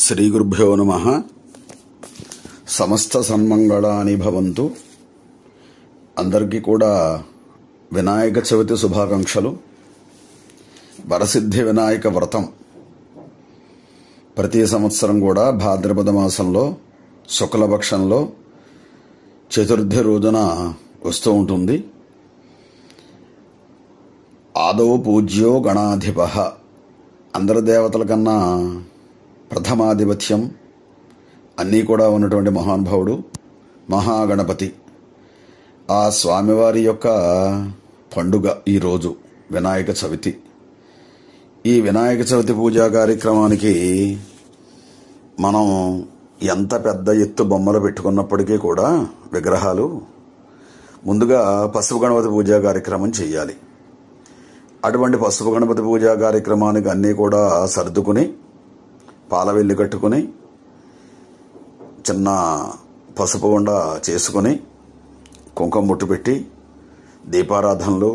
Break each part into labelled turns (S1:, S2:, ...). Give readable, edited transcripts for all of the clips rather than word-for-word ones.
S1: శ్రీ గురుభ్యో నమః. సమస్త సన్మంగళాని భవంతు. అందరికీ కూడా వినాయక చవితి శుభాకాంక్షలు. వరసిద్ధి వినాయక వ్రతం ప్రతి సంవత్సరం కూడా భాద్రపద మాసంలో శుక్లపక్షంలో చతుర్థి రోజున వస్తూ ఉంటుంది. ఆదౌ పూజ్యో గణాధిపః, అందరి దేవతల కన్నా ప్రథమాధిపత్యం అన్నీ కూడా ఉన్నటువంటి మహానుభావుడు మహాగణపతి. ఆ స్వామివారి యొక్క పండుగ ఈరోజు వినాయక చవితి. ఈ వినాయక చవితి పూజా కార్యక్రమానికి మనం ఎంత పెద్ద ఎత్తు బొమ్మలు పెట్టుకున్నప్పటికీ కూడా విగ్రహాలు ముందుగా పసుపు గణపతి పూజా కార్యక్రమం చేయాలి. అటువంటి పసుపు గణపతి పూజా కార్యక్రమానికి అన్నీ కూడా సర్దుకుని పాలవెల్లి కట్టుకుని చిన్న పసుపు ఉండ చేసుకుని కుంకుమ బొట్టు పెట్టి దీపారాధనలు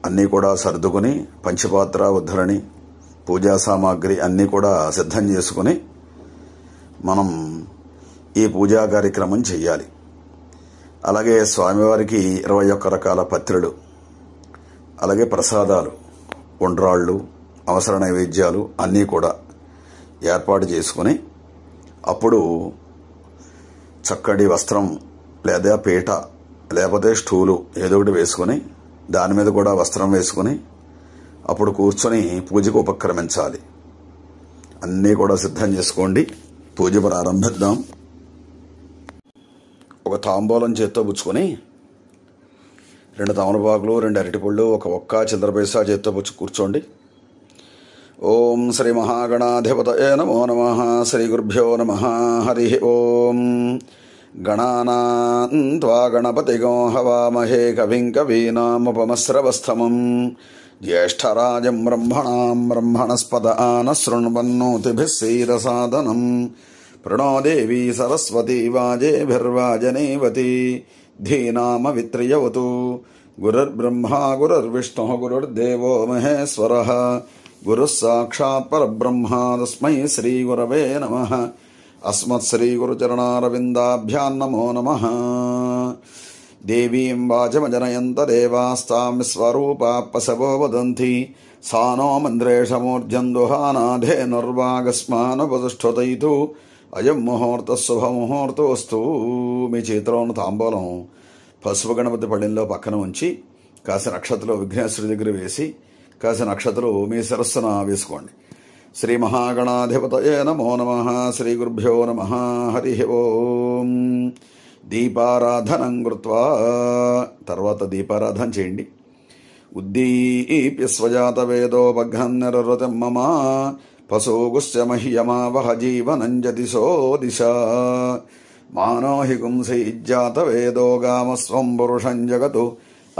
S1: అన్నీ కూడా సర్దుకుని పంచపాత్ర ఉద్ధరణి పూజా సామాగ్రి అన్నీ కూడా సిద్ధం చేసుకుని మనం ఈ పూజా కార్యక్రమం చెయ్యాలి. అలాగే స్వామివారికి 21 రకాల పత్రులు, అలాగే ప్రసాదాలు, ఉండ్రాళ్ళు, అవసర నైవేద్యాలు అన్నీ కూడా ఏర్పాటు చేసుకుని అప్పుడు చక్కటి వస్త్రం లేదా పీట లేకపోతే స్టూలు ఏదో ఒకటి వేసుకుని దాని మీద కూడా వస్త్రం వేసుకుని అప్పుడు కూర్చొని పూజకు ఉపక్రమించాలి. అన్నీ కూడా సిద్ధం చేసుకోండి. పూజ ప్రారంభిద్దాం. ఒక తాంబూలం చేత్తో పుచ్చుకొని 2 తమలపాకులు, 2 అరటిపళ్ళు, ఒక ఒక్క చిల్లర పైసా చేత్తో పుచ్చి కూర్చోండి. ఓం శ్రీ మహాగణాధిపతయే నమో నమః. శ్రీ గురుభ్యో నమః. హరి ఓం. గణానాం త్వా గణపతిగం హవామహే కవిం కవీనాముపమస్రవస్తమం జ్యేష్ఠరాజం బ్రహ్మణాం బ్రహ్మణస్పద ఆనశృణ్వన్నోతిభిः శ్రీరసాదనం ప్రణో దేవీ సరస్వతీ వాజేభిర్వాజనేవతి ధీనామవిత్రియవతు. గురుర్బ్రహ్మా గురుర్విష్ణుః గురుర్దేవో మహేశ్వరः గురుః సాక్షాత్ పరబ్రహ్మ తస్మై శ్రీ గురవే నమః. అస్మత్ శ్రీ గురుచరణారవిందాభ్యాం నమో నమః. దేవీం వాచమజనయంత దేవాస్తాం స్వరూపాపసవో వదంతి సా నో మంద్రేషమూర్జం దుహానాధేనుర్వాగస్మానుపతిష్ఠతైతు అయం ముహూర్త శుభముహూర్తోస్తు. మీ చేతిలో ఉన్న తాంబూలం పసుపు గణపతి పళ్ళెంలో పక్కన ఉంచి కాసిన అక్షతలు విఘ్నేశ్వరుడి దగ్గర వేసి కాసిన అక్షతలు మీ శిరస్సున వేసుకోండి. శ్రీ మహాగణాధిపతయే నమో నమః. శ్రీ గురుభ్యో నమః. హరి ఓం. దీపారాధనం కృత్వా, తర్వాత దీపారాధన చేయండి. ఉద్దీప్య స్వజాత వేదోపఘ్నం నిరృతిం మమ పశోగుశ్చ మహ్యమావహ జీవనంజతిశో దిశ మానోహి గుంసి ఇజ్జాత వేదో గామస్వం పురుషం జగతు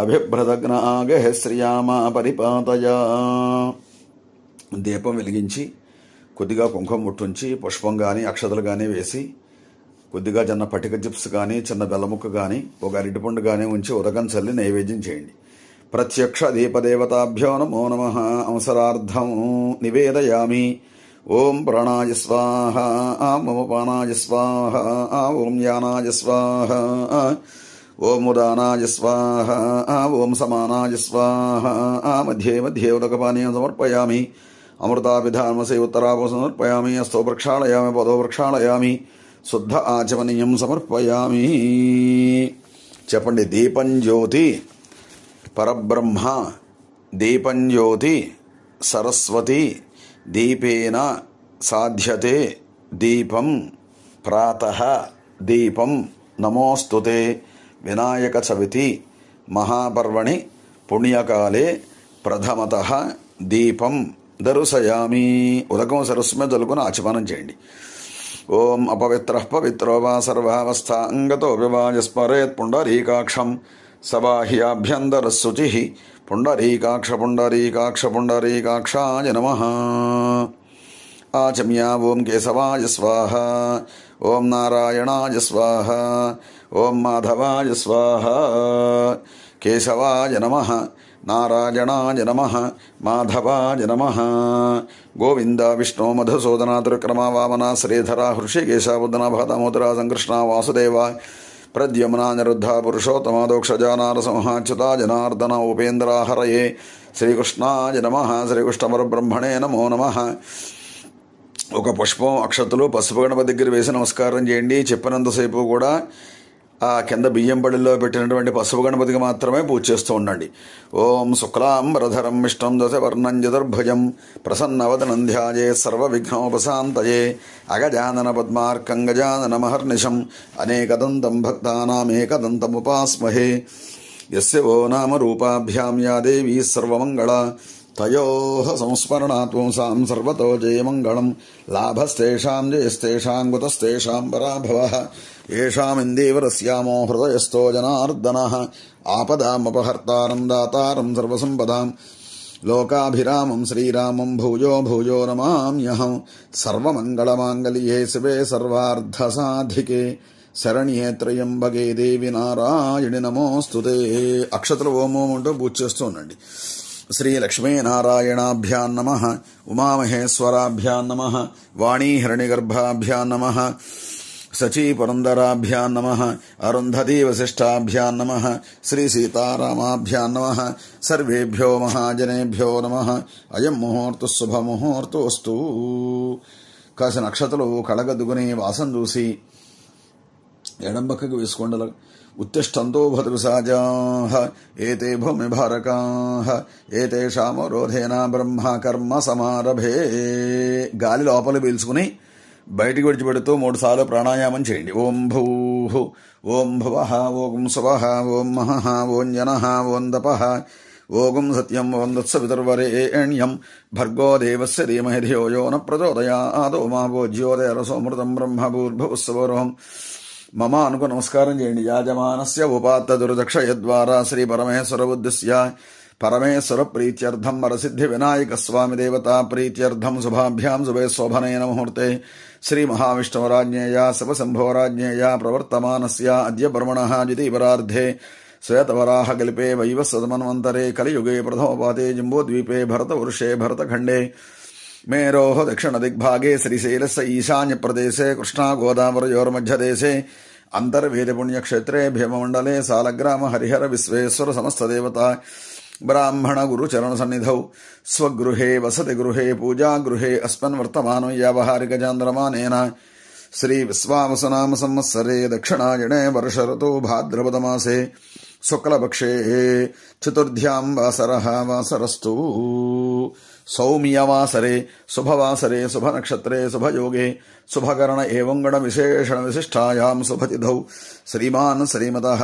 S1: అభిభ్రదగ్నాగహ శ్రియామ పరిపాతయా. దీపం వెలిగించి కొద్దిగా కుంకుమ ముట్టుంచి పుష్పం కానీ అక్షతలు కానీ వేసి కొద్దిగా చిన్న పటిక చిప్స్ కానీ చిన్న బెల్లముక్క కానీ ఒక అరటిపండు కానీ ఉంచి ఉదకం చల్లి నైవేద్యం చేయండి. ప్రత్యక్ష దీపదేవతాభ్యో నమో నమః. అవసరార్థం నివేదయామి. ఓం ప్రాణాయ స్వాహ, ఓం ఉపానాయ స్వాహ, ఓం యానాయ స్వాహ, ఓం ఉదానాయ స్వాహ, ఓం సమానాయ స్వాహ. మధ్యే మధ్యే ఉదకపానీయం సమర్పయామి. అమృతాభిధానమసే ఉత్తరాపం సమర్పయామి. హస్తో ప్రక్షాళయామి, పదో ప్రక్షాళయామి, శుద్ధ ఆచమనీయం సమర్పయామి. చెప్పండి. దీపం జ్యోతి పరబ్రహ్మ, దీపం జ్యోతి సరస్వతి, దీపేన సాధ్యతే దీపం ప్రాతః దీపం నమోస్తుతే. వినాయక చవితి మహాపర్వణి పుణ్యకాలే ప్రథమతః దీపం దర్శయామి. ఉదకం సరస్సు మీద జలుకుని ఆచమనం చేయండి. ఓం అపవిత్రః పవిత్రో వా సర్వావస్థాంగతో వివాజస్మరేత్ పుండరీకాక్షం సబాహ్యాభ్యంతరశుచిః పుండరీకాక్ష పుండరీకాక్ష పుండరీకాక్షాయ నమః. ఆచమ్య. ఓం కేశవాయ స్వాహ, ఓం నారాయణాయ స్వాహ, ఓం మాధవాయ స్వాహ. కేశవాయ నమః నారాయణాయ నమః మాధవాయ నమః గోవింద విష్ణు మధుసూదన త్రివిక్రమ వామన శ్రీధర హృషికేశ బుద్ధన భగదామోదర సంకృష్ణ వాసుదేవ ప్రద్యుమ్న నిరుద్ధ పురుషోత్తమ దోక్షజ నారసింహ చ్యుత జనార్దన ఉపేంద్ర హరయే శ్రీకృష్ణాయ నమః శ్రీకృష్ణ పరబ్రహ్మణే నమో నమః. ఒక పుష్పం అక్షతలు పసుపు గణపతి దగ్గర వేసి నమస్కారం చేయండి. చెప్పినంతసేపు కూడా ఆ కింద బియ్యం బడిలో పెట్టినటువంటి పసుపు గణపతికి మాత్రమే పూజ చేస్తూ ఉండండి. ఓం శుక్లాంబరధరం విష్ణుం దశవర్ణం చతుర్భుజం ప్రసన్నవదనం ధ్యాయే సర్వవిఘ్నోపశాంతయే అగజానన పద్మార్కం గజానన మహర్నిశం అనేకదంతం భక్తానామేకదంతముపాస్మహే. యస్య వో నామ రూపాభ్యాం యా దేవీ సర్వమంగళ తయోః సంస్మరణాత్ పుంసాం సర్వతో జయమంగళం. లాభస్తేషాం జయస్తేషాం కుతస్తేషాం పరాభవః. ఏషామిందేవరస్యామో హృదయస్థో జనార్దనః. ఆపదామపహర్తారం దాతారం సర్వసంపదాం లోకాభిరామం శ్రీరామం భూయో భూయో నమామ్యహం. సర్వమంగళమాంగళ్యే శివే సర్వార్థసాధికే శరణ్యే త్రయంబకే దేవి నారాయణి నమోస్తుతే. అక్షతలు ఓం ఓం అంటూ పూజ చేస్తూ ఉండండి. శ్రీ లక్ష్మీనారాయణాభ్యాం నమః. ఉమామహేశ్వరాభ్యాం నమః. వాణీహిరణ్యగర్భాభ్యాం నమః. సచీపురందరాభ్యాం నమః. అరుంధతీ వశిష్టాభ్యాం నమః. శ్రీ సీతారామాభ్యాం నమః. సర్వేభ్యో మహాజనేభ్యో నమః. అయం ముహూర్త శుభముహూర్తోస్తు. కాసిన అక్షతలు కళగద్దుకుని వాసం చూసి ఎడం పక్కకు వేసుకోండి. ఉత్తిష్టంతో భద్రసాజాః ఏతే భూమిభారకాః ఏతేషామరోధేన బ్రహ్మ కర్మ సమారభే. గాలి లోపల పీల్చుకుని బయటికి విడిచిపెడుతూ 3 సార్లు ప్రాణాయామం చేయండి. ఓం భూః ఓం భువః ఓం సువః ఓం మహః ఓం జనః ఓం తపః ఓం సత్యం ఓం దత్సవితుర్వరేణ్యం భర్గో దేవస్య ధీమహి ధియో యో న ప్రచోదయాత్. ఓమాభో జ్యోతిరసోమృతం బ్రహ్మ భూర్భువస్సువరోహం. మమ అనుకు నమస్కారం చేయండి. యాజమానస్య ఉపాత్త దుర్దక్షయద్వారా శ్రీ పరమేశ్వర ఉద్దిశ్య పరమేశ్వర ప్రీత్యర్థం వరసిద్ధి వినాయక స్వామి దేవతా ప్రీత్యర్థం శుభాభ్యాం శుభే శోభనైన ముహూర్తే శ్రీ మహావిష్ణువరాజ్ఞేయ శివశంభోరాజ్ఞేయ ప్రవర్తమానస్య అద్య బ్రహ్మణః ద్వితీయపరార్ధే శ్వేతవరాహ కల్పే వైవస్వతమన్వంతరే కలియుగే ప్రథమపాతే జంబూద్వీపే భరతవర్షే భరతఖండే మేరోః దక్షిణదిగ్భాగే శ్రీశైలస్య ఈశాన్యప్రదేశే కృష్ణా గోదావరయోర్మధ్యదేశే అంతర్వేదపుణ్యక్షేత్రే భీమమండలే సాలగ్రామ హరిహర విశ్వేశ్వర సమస్తదేవతా బ్రాహ్మణ గురుచరణసన్నిధౌ స్వగృహే వసతి గృహే పూజాగృహే అస్మన్ వర్తమానో వ్యావహారికచాంద్రమానేన శ్రీ విశ్వావసునామ సంవత్సరే దక్షిణాయనే వర్షఋతో భాద్రపదమాసే శుక్లపక్షే చతుర్థ్యాం వాసరః వాసరస్తు. సౌమ్యవాసరే శుభవాసరే శుభనక్షత్రే శుభయోగే శుభకరణ ఏవం గణ విశేషణ విశిష్టాయాం శుభతిథౌ శ్రీమాన్ శ్రీమతః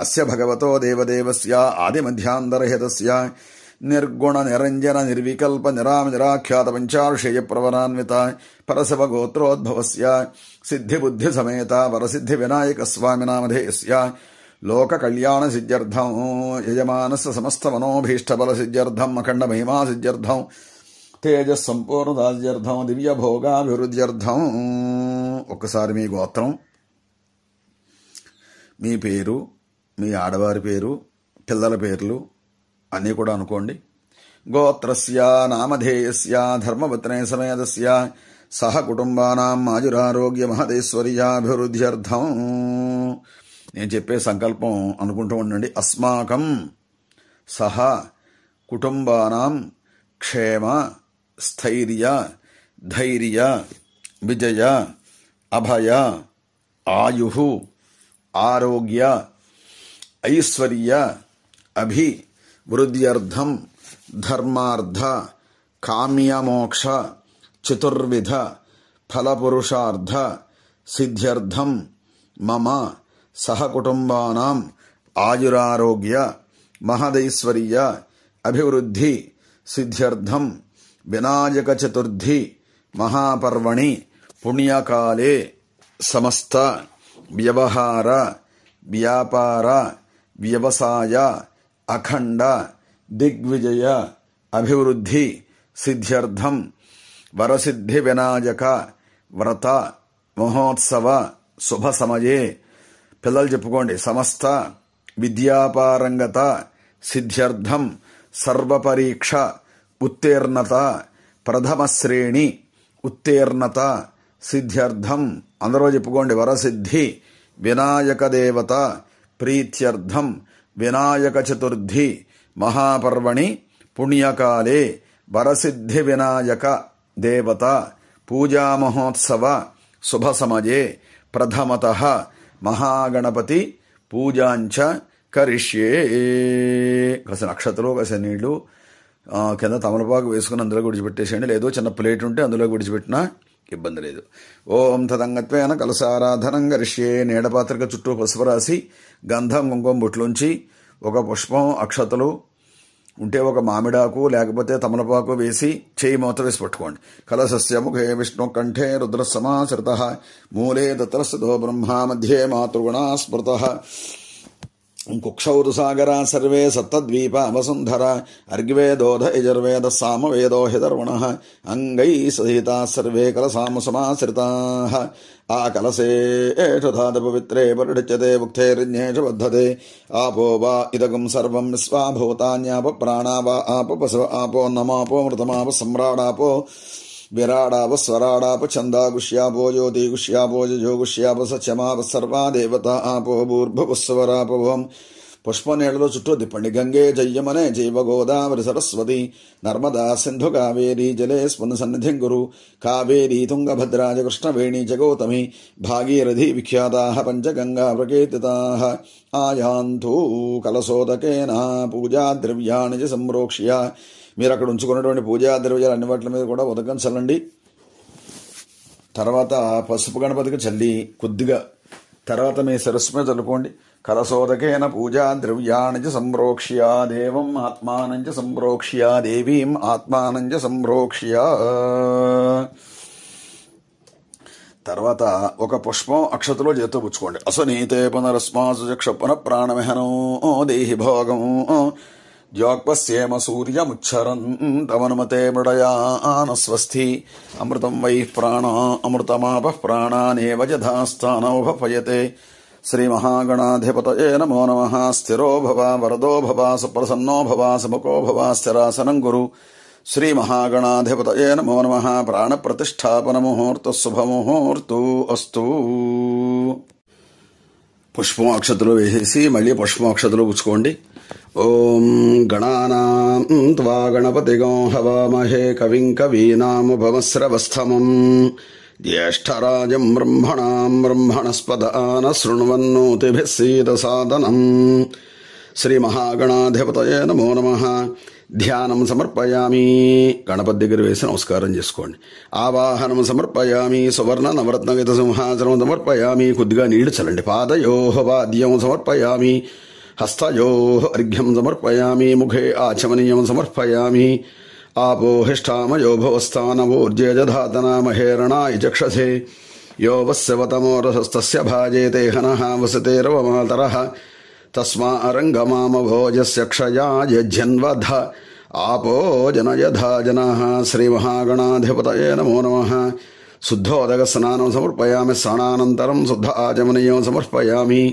S1: అస్య భగవతో దేవదేవస్య ఆదిమధ్యాంతరహితస్య నిర్గుణ నిరంజన నిర్వికల్ప నిరామ నిరాఖ్యాత పంచార్షేయ ప్రవరాన్విత పరశివ గోత్రోద్భవస్య సిద్ధి బుద్ధి సమేత వరసిద్ధి వినాయక స్వామి నామధేయస్య లోక కళ్యాణ సిద్ధ్యర్థం యజమానస్య సమస్త మనోభీష్టబల సిద్ధ్యర్థం అఖండ మహిమా సిద్ధ్యర్థం తేజస్ సంపూర్ణదాస్యర్థం దివ్య భోగాభివృద్ధ్యర్థం. ఒక్కసారి మీ గోత్రం, మీ పేరు, మీ ఆడవారి పేరు, పిల్లల పేర్లు అన్నీ కూడా అనుకోండి. గోత్రస్య నామధేయస్య ధర్మపత్నే సమేతస్య సహ కుటుంబానాం ఆయురారోగ్య మహదేశ్వర్యాభివృద్ధ్యర్థం. నేను చెప్పే సంకల్పం అనుకుంటూ ఉండండి. అస్మాకం సహ కుటుంబానాం క్షేమ స్థైర్య ధైర్య విజయ అభయ ఆయు ఆరోగ్య ఐశ్వర్య అభివృద్ధ్యర్థం ధర్మార్థ కామ్యమోక్ష చతుర్విధ ఫలపురుషార్థ సిద్ధ్యర్థం మమ సహకుటుంబానాం ఆయురారోగ్య మహదైశ్వర్య అభివృద్ధి సిద్ధ్యర్థం వినాయక చతుర్థి మహాపర్వణి పుణ్యకాలే సమస్త వ్యవహార వ్యాపార వ్యవసాయ అఖండ దిగ్విజయ అభివృద్ధి సిద్ధ్యర్థం వరసిద్ధి వినాయక వ్రత మహోత్సవ శుభ సమయే. పిల్లలు చెప్పుకోండి. సమస్త విద్యాపారంగత సిద్ధ్యర్థం సర్వపరీక్ష ఉత్తీర్ణత ప్రథమ శ్రేణి ఉత్తీర్ణత సిద్ధ్యర్థం అందరూ చెప్పుకోండి. వరసిద్ధి వినాయక దేవత ప్రీత్యర్థం వినాయక చతుర్థి మహాపర్వణి పుణ్యకాలే వరసిద్ధి వినాయక దేవత పూజా మహోత్సవ శుభ సమయే ప్రథమతః మహాగణపతి పూజాంచ కరిష్యే. కాసిన అక్షతలు కాసిన నీళ్లు కింద తమలపాకు వేసుకుని అందులో విడిచిపెట్టేసేయండి. లేదో చిన్న ప్లేట్ ఉంటే అందులో విడిచిపెట్టినా ఇబ్బంది లేదు. ఓం తదంగత్వేన కలసారాధనం కరిష్యే. నీడపాత్రిక చుట్టూ పసుపు రాసి గంధం కుంకుమ బొట్లుంచి ఒక పుష్పం అక్షతలు ఉంటే ఒక మామిడాకు లేకపోతే తమలపాకు వేసి చేయి మూత వేసి పట్టుకోండి. కలశస్య ముఖే విష్ణు కంఠే రుద్ర సమాశ్రిత మూలే దత్రస్థితో బ్రహ్మ మధ్యే మాతృగుణా స్మృత కుక్షౌ సాగరా సర్వే సప్తద్వీప వసుంధర అర్గ్వేదోధ యజుర్వేద సామవేదో హిదర్వణ అంగై సహితా సర్వే కలసాము సమాశ్రితా. ఆ కలసేషు ధాత పవిత్రే పరిఢ్యతే ముక్తేర్జ్ఞేషు బద్ధతే. ఆపో వా ఇదగం సర్వం విశ్వాభూతాన్యాప ప్రాణా వా ఆప పశవ ఆపో నమాపో మృతమాప సమ్రాడాపో విరాడాప స్వరాడాప ఛందాగుష్యాపో జ్యోతిగుష్యాపో జోగుష్యాప సత్యమాప సర్వా దేవత ఆపో భూర్భువస్వరాపవం. పుష్ప నీళ్లలో చుట్టూ తిప్పండి. గంగే జయ్యమనే జైవ గోదావరి సరస్వతి నర్మదా సింధు కావేరీ జలే స్పంద సన్నిధిం గురు. కావేరీ తుంగభద్రాజ కృష్ణవేణి జగౌతమి భాగీరథి విఖ్యాతా పంచగంగా ప్రకీర్తితా. ఆయాంతూ కలశోదకేన పూజా ద్రవ్యాణి చ సంప్రోక్ష్య. మీరు అక్కడ ఉంచుకున్నటువంటి పూజా ద్రవ్యాలు అన్ని వాటి మీద కూడా ఉదకం చల్లండి. తర్వాత పసుపు గణపతికి చల్లి కొద్దిగా తర్వాత మీ శిరస్సు మీద చల్లుకోండి. కలశోదకేన పూజా ద్రవ్యాణి చ సంప్రోక్ష్య దేవం ఆత్మానం చ సంప్రోక్ష్య దేవీం ఆత్మానం చ సంప్రోక్ష్య. తర్వాత ఒక పుష్పం అక్షతలో చేతో పుచ్చుకోండి. అసనీతే పునరస్మాసు చక్ష పునః ప్రాణమిహనో దేహి భోగం జ్యోక్పస్యేమ సూర్యముచ్చరన్ తమనుమతే మృడయాన స్వస్తి. అమృతం వై ప్రాణ అమృతమాప ప్రాణానేవ యథాస్థానోపయతే. శ్రీమహాగణాధిపతయే నమో నమః. స్థిరో భవ వరదో భవ సుప్రసన్నో భవ సుముఖో భవ స్థిరాసనం గురు. శ్రీమహాగణాధిపతయే నమో నమః. ప్రాణప్రతిష్ఠాపన ముహూర్త శుభముహూర్తు అస్తు. పుష్పం అక్షతలు వేసేసి మళ్ళీ పుష్పం అక్షతలు పుచ్చుకోండి. ఓం గణానాం త్వా గణపతిగం హవామహే కవిం కవీనాముపమశ్రవస్తమం జ్యేష్ఠరాజం బ్రహ్మణాం బ్రహ్మణస్పదాన శృణ్వన్నోతిభిः సీదసాదనం. శ్రీమహాగణాధిపతయే నమో నమః. ధ్యానం సమర్పయామి. గణపతి దగ్గర వేసి నమస్కారం చేసుకోండి. ఆవాహనం సమర్పయామి. సువర్ణ నవరత్నగత సింహాసనం సమర్పయామి. కొద్దిగా నీళ్లు చల్లండి. పాదయోః వాద్యం సమర్పయామి. హస్తయోః అర్ఘ్యం సమర్పయామి. ముఖే ఆచమనీయం సమర్పయామి. ఆపోహిష్టామయో భవస్థానవోర్జేజధాతనామహేరణాయ చక్షసే. యో వస్యవతమోరసస్తస్య భాజేతే హనః వసతేరవమాతరః. తస్మా అరంగమామభోజస్య క్షయాయజ్జన్వధ ఆపో జనయధా జనాః. శ్రీమహాగణాధిపతయే నమో నమః. శుద్ధోదక స్నానం సమర్పయామి. స్నానానంతరం శుద్ధ ఆచమనీయం సమర్పయామి.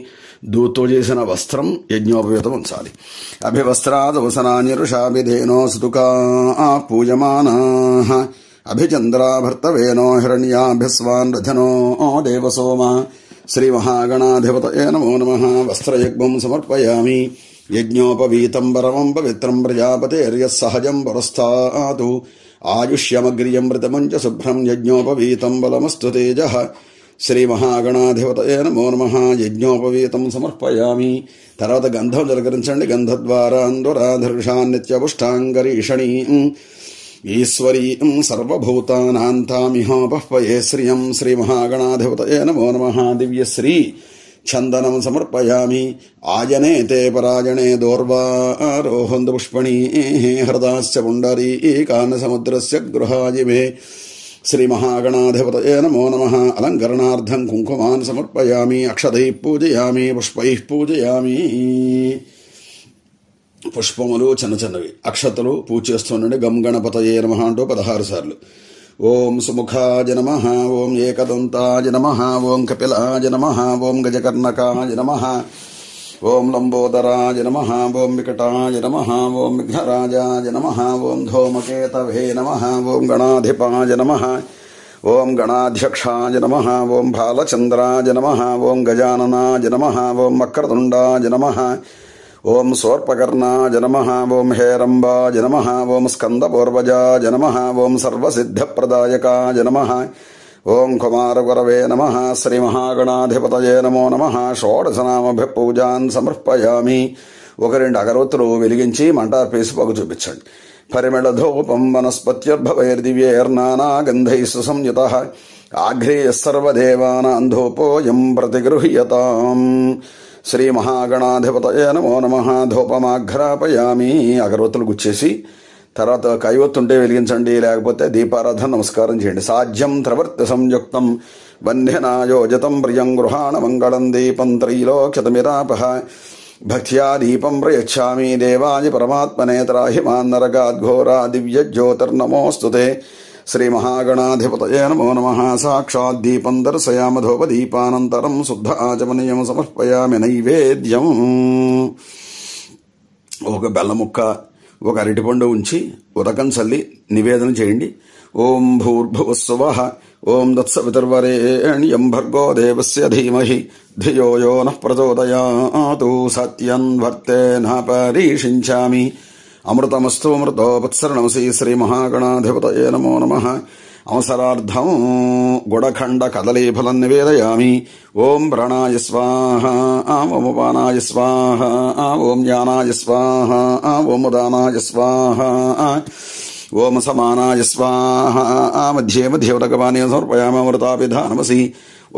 S1: దూతో చేసిన వస్త్రం యజ్ఞోపవేతం ఉంచాలి. అభివస్త్రాదవసనానిరుషాభిధేనో సుతుకా పూజమానాః. అభిచంద్రాభర్తవేనో హిరణ్యాభిస్వాన్ రథనో దేవసోమ. శ్రీమహాగణాధిపతయే నమో నమః. వస్త్రయజ్ఞం సమర్పయామి. యజ్ఞోపవీతం పరమం పవిత్రం ప్రజాపతేర్యస్సహజం పురస్తాతు. ఆయుష్యమగ్రియం చ శుభ్రం యజ్ఞోపవీతం బలమస్తు తేజః. శ్రీమహాగణాధిపతయే నమో నమః. యజ్ఞోపవీతం సమర్పయామి. తర్వాత గంధం జలకరించండి. గంధద్వారాంధురాధర్షాన్నిత్యపుష్టాంగరీషణీం ఈశ్వరీం సర్వభూతానాంతామిహోపహ్వయే శ్రియం. శ్రీమహాగణాధిపతయే నమో నమః. దివ్యశ్రీ చందనం సమర్పయామి. ఆయనే తే పరాజనే దోర్వారోహంతు పుష్పణీ హృదాశ్చ పుండరీకాన సముద్రస్య గృహాజిమే. శ్రీమహాగణాధిపతయే నమో నమః. అలంకరణార్థం కుంకుమాన్ సమర్పయామి. అక్షతైః పూజయామి. పుష్పైః పూజయామి. పుష్పములు చిన్న చిన్నవి అక్షతలు పూజ చేస్తుండండి. గం గణపతయే నమః అంటూ 16 సార్లు. ఓం సుముఖాయ నమః. ఓం ఏకదంతాయ నమః. ఓం కపిలాయ నమః. ఓం గజకర్ణకాయ నమః. ఓం లంబోదరాయ నమః. ఓం వికటాయ నమః. ఓం విఘ్నరాజాయ నమః. ఓం ధూమకేతవే నమః. ఓం గణాధిపాయ నమః. ఓం గణాధ్యక్షాయ నమః. ఓం బాలచంద్రాయ నమః. ఓం గజాననాయ నమః. ఓం వక్రతుండాయ నమః. ఓం సోర్పకర్ణాయ నమః. ఓం హేరంబాయ నమః. ఓం స్కందపూర్వజాయ నమః. ఓం సర్వసిద్ధప్రదాయకాయ నమః. ఓం కుమారగురవే నమః. శ్రీమహాగణాధిపతయే నమో నమః. షోడశనామభి పూజాన్ సమర్పయామి. ఒక 2 అగరొత్తులు వెలిగించి మంటార్పేసి పొగ చూపించండి. పరిమళధూపం వనస్పత్యుర్భవైర్దివ్యైర్నానాగంధైః సుసంయుతః ఆఘ్రేయః సర్వదేవానాం ధూపోయం ప్రతిగృహ్యతాం. శ్రీ మహాగణాధిపతయే నమో నమః. ధూపమాఘ్రాపయామి. అగరొత్తులు గుచ్చేసి తర్వాత కైవత్తుంటే వెలిగించండి, లేకపోతే దీపారాధన నమస్కారం చేయండి. సాధ్యం త్రవర్తి సంయుక్తం వంధ్యనాయోజతం ప్రియం గృహాణ మంగళం దీపం త్రైలోక్యతమిరాపః భక్త్యా దీపం ప్రయచ్ఛామి దేవాయ పరమాత్మనే త్రాహి మాన్నరగాద్ఘోరా దివ్యజ్యోతిర్నమోస్తుతే. శ్రీ మహాగణాధిపతయే నమో నమః. సాక్షాత్ దీపం దర్శయామ ధూపదీపానంతరం శుద్ధ ఆచమనీయం సమర్పయామి. నైవేద్యం ఒక బెల్ల ముక్క, ఒక అరటిపండు ఉంచి ఉదకం చల్లి నివేదన చేయండి. ఓం భూర్భువస్సువః ఓం తత్సవితుర్వరేణ్యం భర్గో దేవస్య ధీమహి ధియో యో నః ప్రచోదయాతు. సత్యం వర్తేన పరీషించామి. అమృతమస్తు అమృతోపత్సరణమసి. శ్రీ మహాగణాధిపతయే నమో నమః. అవసరార్థం గుడఖండ కదలీఫలం నివేదయామి. ఓం ప్రాణాయ స్వాహ. ఓం ఉపానాయ స్వాహ. ఓం జ్ఞానాయ స్వాహ. ఓం ఉదానాయ స్వాహ. ఓం సమానాయ స్వాహ. మధ్యే మధ్యే ఉదకపానీ సమర్పయామి. అమృతాపిధానమసి.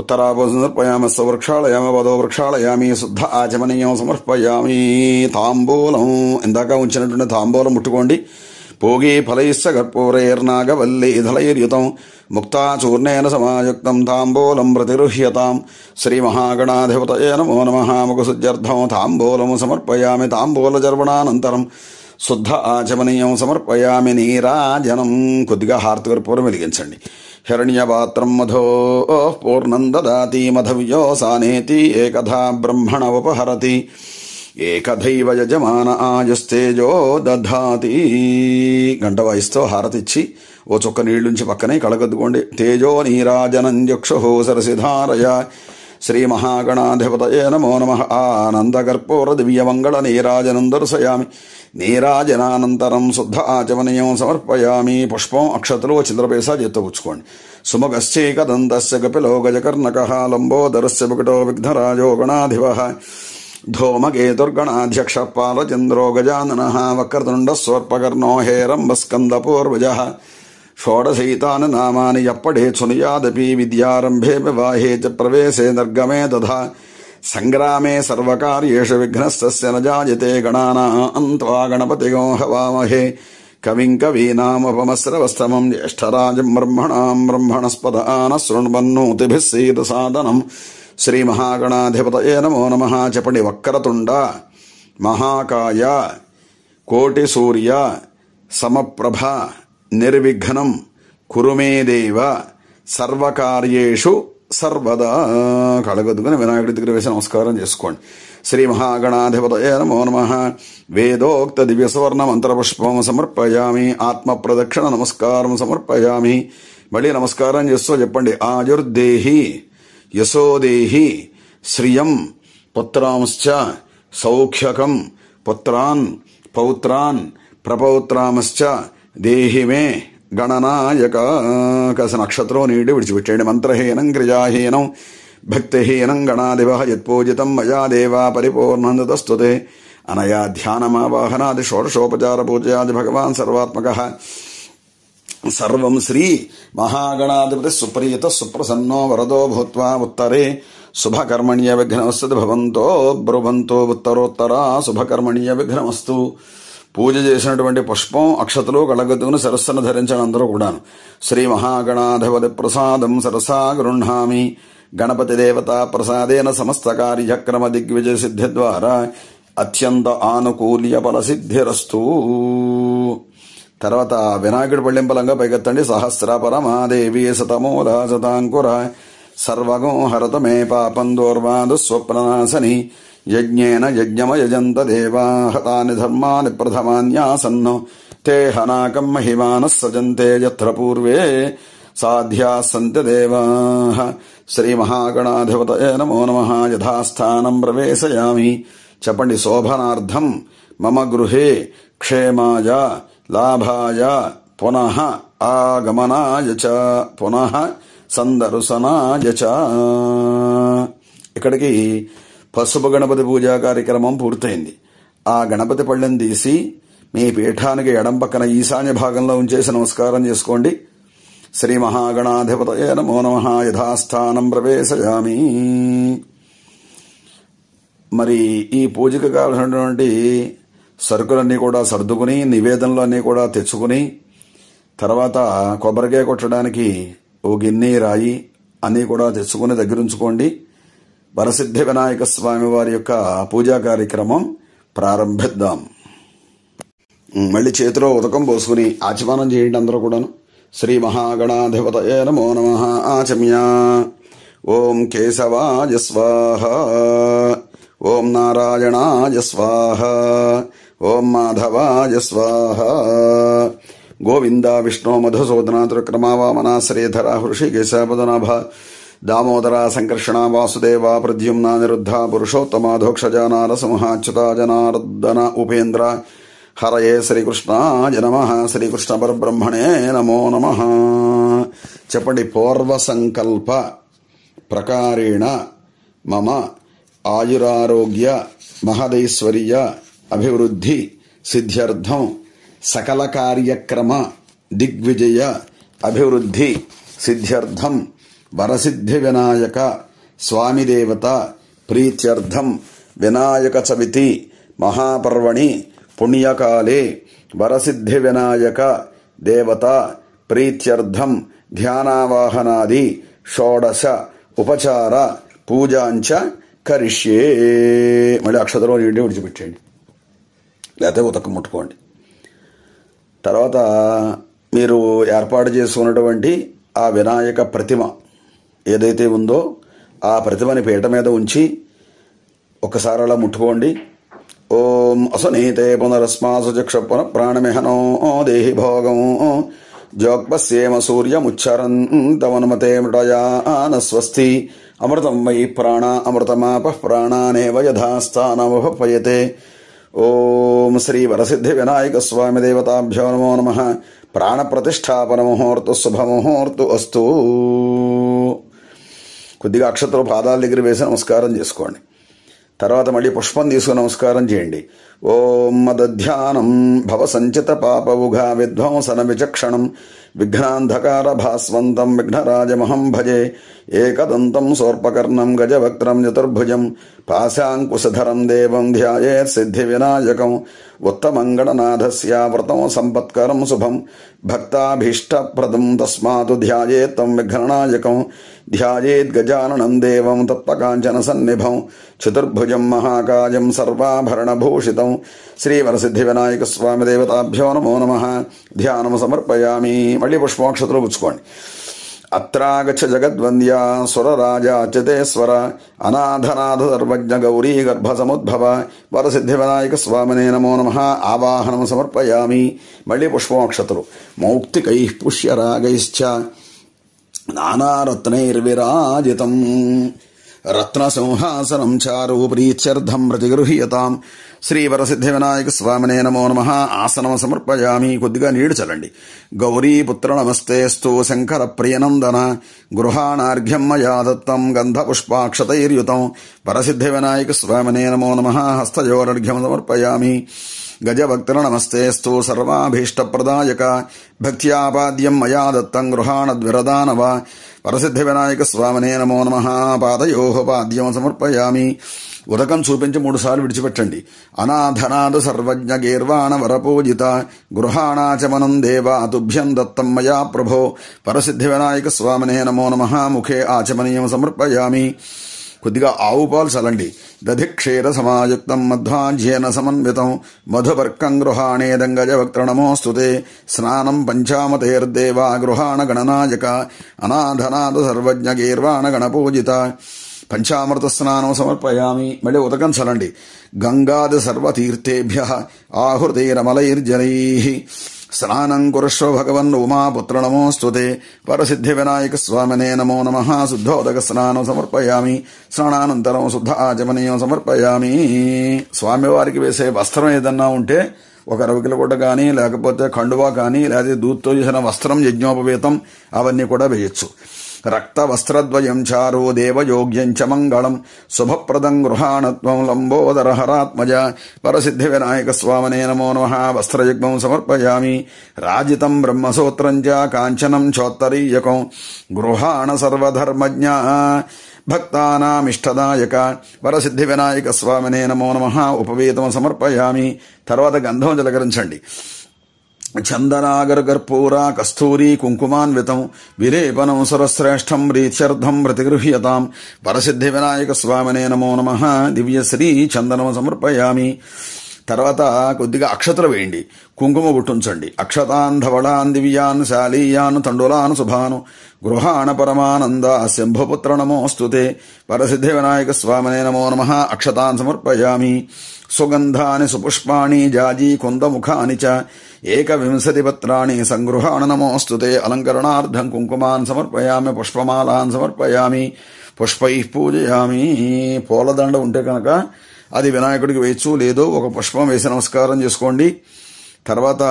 S1: ఉత్తరాభోజనం సమర్పయామి. వృక్షాళయామి. పదో వృక్షాళయామి. శుద్ధ ఆచమనీయం సమర్పయామి. తాంబూలం ఇందాక ఉంచినటువంటి తాంబూలం ముట్టుకోండి. పోగి ఫలైస్స కర్పూరైర్నాగవల్లీధలైర్యుతం ముక్తాచూర్ణేన సమాయుక్తం తాంబూలం ప్రతిగృహ్యతాం. శ్రీ మహాగణాధిపతయే నమో నమః. ముఖశుద్ధ్యర్థం తాంబూలం సమర్పయామి. తాంబూలచర్వణానంతరం శుద్ధ ఆచమనీయం సమర్పయామి. నీరాజనం కొద్దిగా హారతికర్పూరం వెలిగించండి. హిరణ్యపాత్రం మధో పూర్ణం దదాతి మధవ్యోసానేతి ఏకథా బ్రహ్మణ ఉపహరతి ఏకథైవ యజమాన ఆయుస్తేజో దధాతి. గంట వాయిస్తూ హారతిచ్చి ఓ చుక్క నీళ్లుంచి పక్కనే కళగద్దుకోండి. తేజో నీరాజనం చక్షు సరసిధారయ. శ్రీ మహాగణాధిపతయే నమో నమః. ఆనందకర్పూర దివ్యమంగళ నీరాజనం దర్శయామి. నీరాజనానంతరం శుద్ధ ఆచమనీయం సమర్పయామి. పుష్పం అక్షతలు చంద్రపేస చేత్తపుచ్చుకోండి. సుమగశ్చేకదంతస్య కపిలో గజకర్ణకః లంబోదరస్య వికటో విఘ్నరాజో గణాధిపః ధూమకేతుర్గణాధ్యక్ష పాలచంద్రో గజాననః వక్రతుండ స్వర్పకర్ణో హేరంబస్కందపూర్వజః. షోడశైతాని నామాని యప్పడే సునుయాదపి విద్యారంభే వివాహే చ ప్రవేశే నిర్గమే తథా సంగ్రామే సర్వకార్యేషు విఘ్నస్తస్య న జాయతే. గణానాం త్వా గణపతిగో హవామహే కవిం కవీనాముపమశ్రవస్తమం జ్యేష్ఠరాజం బ్రహ్మణాం బ్రహ్మణస్పద నః శృణ్వన్నోతిభిः సీదసాదనం. శ్రీ మహాగణాధిపతయే నమో నమః. చెప్పండి. వక్రతుండ మహాకాయ కోటి సూర్య సమప్రభ నిర్విఘ్నం కురుమే దేవ సర్వకార్యేషు సర్వదా. కళగొద్దుకుని వినాయకుడి దగ్గర వేసి నమస్కారం చేసుకోండి. శ్రీ మహాగణాధిపతయే నమో నమః. వేదోక్త దివ్య సువర్ణ మంత్రపుష్పం సమర్పయామి. ఆత్మ ప్రదక్షిణ నమస్కారం సమర్పయామి. మళ్ళీ నమస్కారం చేస్తూ చెప్పండి. ఆయుర్దేహి యశోదేహి శ్రియం పుత్రాంశ్చ సౌఖ్యకం పుత్రాన్ పౌత్రాన్ ప్రపౌత్రాంశ్చ దేహి మే గణనాయక. కాసిన నక్షత్రం నీడి విడిచిపెట్టండి. మంత్రహీనం క్రియాహీనం భక్తిహీనం గణాధిపః యత్పూజితం మయా దేవా పరిపూర్ణం తదస్తుతే. అనయా ధ్యానమావాహనాది షోడశోపచార పూజయాది భగవాన్ సర్వాత్మకః. సర్వం శ్రీ మహాగణాధిపతి సుప్రీత సుప్రసన్నో వరదో భూత్వా ఉత్తరే శుభకర్మణ్య విఘ్నమస్తు భవంతో బ్రువంతో. ఉత్తరోత్తర శుభకర్మణ్య విఘ్నమస్తు. పూజ చేసినటువంటి పుష్పం అక్షతలు కళగద్దుకుని శిరస్సును ధరించిన అందరూ కూడాను శ్రీ మహాగణాధిపతి ప్రసాదం సరసా గృహ్ణామి. గణపతి దేవతా ప్రసాదేన సమస్త కార్యక్రమ దిగ్విజయ సిద్ధి ద్వారా అత్యంత ఆనుకూల్య ఫల సిద్ధిరస్తు. తర్వాత వినాయకుడి పళ్ళింపలంగా పైకెత్తండి. సహస్రపరమాదేవి శతమూలా శతాంకుర సర్వగం హరత మే పాపం దూర్వాదు స్వప్ననాశని యజ్ఞేన యజ్ఞమయజంత దేవాః తాని ధర్మాని ప్రథమాన్యాసన్నో తే హనాకం మహిమానః సజంతే యత్ర పూర్వే సాధ్యాః సంతి దేవాః. శ్రీ మహాగణాధిపతయే నమో నమః. యథాస్థానం ప్రవేశయామి. చెప్పండి. శోభనార్థం మమ గృహే క్షేమాయ లాభాయ పునః ఆగమనాయ చ పునః సందర్శనాయ చ. ఇక్కడికి పసుపు గణపతి పూజా కార్యక్రమం పూర్తయింది. ఆ గణపతి పళ్ళెం తీసి మీ పీఠానికి ఎడం పక్కన ఈశాన్య భాగంలో ఉంచేసి నమస్కారం చేసుకోండి. శ్రీ మహాగణాధిపతయే నమో నమః. యథాస్థానం ప్రవేశయామి. మరి ఈ పూజకు కావాల్సినటువంటి సరుకులన్నీ కూడా సర్దుకుని, నివేదనలు అన్నీ కూడా తెచ్చుకుని, తర్వాత కొబ్బరికాయ కొట్టడానికి ఓ గిన్నె రాయి అన్నీ కూడా తెచ్చుకుని దగ్గరుంచుకోండి. వరసిద్ధి వినాయక స్వామి వారి యొక్క పూజా కార్యక్రమం ప్రారంభిద్దాం. మళ్ళీ చేతిలో ఉదకం పోసుకుని ఆచమనం చేయండి అందరూ కూడాను. శ్రీ మహాగణాధిపతయే నమో నమః. ఆచమ్య. ఓం కేశవాయ స్వాహ. ఓం నారాయణాయ స్వాహ. ఓం మాధవాయ స్వాహ. గోవింద విష్ణు మధుసూదన త్రిక్రమావామన శ్రీధర హృషికేశపదనాభ దామోదర సంకర్షణ వాసుదేవ ప్రద్యుమ్న నిరుద్ధ పురుషోత్తమాధోక్షజ నారసింహ అచ్యుత జనార్దన ఉపేంద్ర హరయే శ్రీకృష్ణాయ నమః. శ్రీకృష్ణ పరబ్రహ్మణే నమో నమః. చెప్పండి. పూర్వ సంకల్ప ప్రకారేణ మమ ఆయురారోగ్య మహదైశ్వర్య అభివృద్ధి సిద్ధ్యర్థం సకల కార్యక్రమ దిగ్విజయ అభివృద్ధి సిద్ధ్యర్థం వరసిద్ధి వినాయక స్వామి దేవత ప్రీత్యర్థం వినాయక చవితి మహాపర్వణి పుణ్యకాలే వరసిద్ధి వినాయక దేవత ప్రీత్యర్థం ధ్యానావాహనాది షోడశ ఉపచార పూజాంచ కరిష్యే. మళ్ళీ అక్షతలో నీటి విడిచిపెట్టండి, లేకపోతే ఉతకం ముట్టుకోండి. తర్వాత మీరు ఏర్పాటు చేసుకున్నటువంటి ఆ వినాయక ప్రతిమ ఏదైతే ఉందో ఆ ప్రతిమని పీట మీద ఉంచి ఒకసారి అలా ముట్టుకోండి. ఓం అసునీతే పునరస్మాసు చక్ష పునః ప్రాణమిహనో దేహి భోగం జోక్పస్యేమ సూర్యముచ్చరంతమనుమతే మృటయాన స్వస్తి అమృతం వై ప్రాణ అమృతమాప ప్రాణానేవ యథాస్థానముపయతే. ఓం శ్రీ వరసిద్ధి వినాయక స్వామి దేవతాభ్యో నమో నమః. ప్రాణ ప్రతిష్టాపన ముహూర్తు శుభముహూర్తు అస్తు. కొద్దిగా అక్షతలు పాదాల దగ్గర వేసి నమస్కారం చేసుకోండి. తర్వాత మళ్ళీ పుష్పం తీసుకుని నమస్కారం చేయండి. ఓం మదధ్యానం భవ సంచిత పాపవుఘా విధ్వంసన విచక్షణం విఘ్నాంధకార భాస్వంతం విఘ్నరాజమహం భజే. ఏకదంతం సోర్పకర్ణం గజవక్త్రం చతుర్భుజం పాశాంకుశధరం దేవం ధ్యాయేత్ సిద్ధి వినాయకం. ఉత్తమంగళనాథస్య వ్రతం సంపత్కరం శుభం భక్తాభీష్టప్రదం తస్మాత్ ధ్యాయేత్ తం విఘ్ననాయకం. ధ్యాయేత్ గజాననం దేవం తత్పకాంచన సన్నిభం చతుర్భుజం మహాకాయం సర్వాభరణభూషితం. శ్రీ వరసిద్ధి వినాయక స్వామి దేవతాభ్యో నమో నమః. ధ్యానం సమర్పయామి. మళ్ళీ పుష్పాక్షతలు పుచ్చుకోండి. అత్రాగచ్చ జగద్వంద్య సురరాజాచ్యతేశ్వర అనాథనాథ సర్వజ్ఞ గౌరీ గర్భ సముద్భవ వరసిద్ధి వినాయక స్వామినే నమో నమః. ఆవాహనం సమర్పయామి. మళ్ళీ పుష్పమక్షతలు. మౌక్తికై పుష్యరాగైశ్చ నానారత్నైర్విరాజితం రత్నసింహాసనం చారు ప్రీత్యర్థం ప్రతిగృహ్యతాం. శ్రీ వరసిద్ధి వినాయక స్వామినే నమో నమః. ఆసనం సమర్పయామి. కొద్దిగా నీడు చల్లండి. గౌరీపుత్ర నమస్తేస్తు శంకర ప్రియనందన గృహాణార్ఘ్యం మయా దత్తం గంధపుష్పాక్షతైర్యుతం. వరసిద్ధి వినాయక స్వామినే నమో నమః. హస్తయోరర్ఘ్యం సమర్పయామి. గజభక్తుల నమస్తేస్తు సర్వాభీష్టప్రదాయక భక్త్యాపాద్యం మయా దత్తం గృహాణద్విరదానవ. వరసిద్ధి వినాయక స్వామినే నమో నమః. పాదయోః పాద్యం సమర్పయామి. ఉదకం చూపించి 3 సార్లు విడిచిపెట్టండి. అనాథనాథ సర్వజ్ఞ గీర్వాణ వరపూజిత గృహాణాచమనం దేవా తుభ్యం దత్తం మయా ప్రభో. వరసిద్ధి వినాయక స్వామినే నమో నమః. ముఖే ఆచమనీయం సమర్పయామి. కొద్దిగా ఆవు పాలు చల్లండి. దధిక్షీర సమాయుక్తం మధ్వాజ్యేన సమన్వితం మధువర్కం గృహాణేదం గజవక్త్ర నమోస్తుతే. స్నానం పంచామతేర్దేవా గృహాణ గణనాయక అనాథనాథ సర్వజ్ఞ గీర్వాణ గణపూజిత. పంచామృత స్నానం సమర్పయామి. మళ్ళీ ఉదకంచలండి. గంగాది సర్వతీర్థేభ్య ఆహృతైరమలైర్జనై స్నానం కురుష్వ భగవన్ ఉమాపుత్ర నమోస్తుతే. వరసిద్ధి వినాయక స్వామినే నమో నమః. శుద్ధోదక స్నానం సమర్పయామి. స్నానానంతరం శుద్ధ ఆచమనీయం సమర్పయామి. స్వామివారికి వేసే వస్త్రం ఏదన్నా ఉంటే ఒక రవికిల గుడ్డ కానీ, లేకపోతే కండువా కానీ, లేదా దూత్తో చేసిన వస్త్రం, యజ్ఞోపవేతం అవన్నీ కూడా వేయచ్చు. రక్త వస్త్రద్వయం చారో దేవయోగ్యం చ మంగళం శుభప్రదం గృహాణత్వం లంబోదర హరాత్మజ. పరసిద్ధి వినాయక స్వామినే నమో నమః. వస్త్రయుగ్మం సమర్పయామి. రాజితం బ్రహ్మసూత్రం చ కాంచనం చోత్తరీయకం గృహాణ సర్వధర్మజ్ఞ భక్తానామిష్టదాయక. వరసిద్ధి వినాయక స్వామినే నమో నమః. ఉపవేతం సమర్పయామి. తర్వాత గంధం జలకరించండి. చందనాగర కర్పూర కస్తూరి కుంకుమాన్వితం విలేపనం సురశ్రేష్టం రీత్యర్థం ప్రతిగృహ్యతాం. వరసిద్ధి వినాయక స్వామినే నమో నమః. దివ్యశ్రీ చందనం సమర్పయామి. తర్వాత కొద్దిగా అక్షతలు వేయండి. కుంకుమ గుట్టుంచండి. అక్షతాన్ ధవళాన్ దివ్యాన్ శాలీయాన్ తండులాన్ శుభాను గృహాణ పరమానంద శంభుపుత్ర నమోస్తుతే. వరసిద్ధి వినాయక స్వామినే నమో నమః. అక్షతాన్ సమర్పయామి. సుగంధాని సుపుష్పాణి జాజీ కుందముఖాని చ ఏకవింశతి పత్రాణి సంగృహాణ నమోస్తుతే. అలంకరణార్థం కుంకుమాన్ సమర్పయామి. పుష్పమాలాన్ సమర్పయామి. పుష్పై పూజయామి. పూలదండ ఉంటే కనుక అది వినాయకుడికి వేయచ్చు, లేదో ఒక పుష్పం వేసి నమస్కారం చేసుకోండి. తర్వాత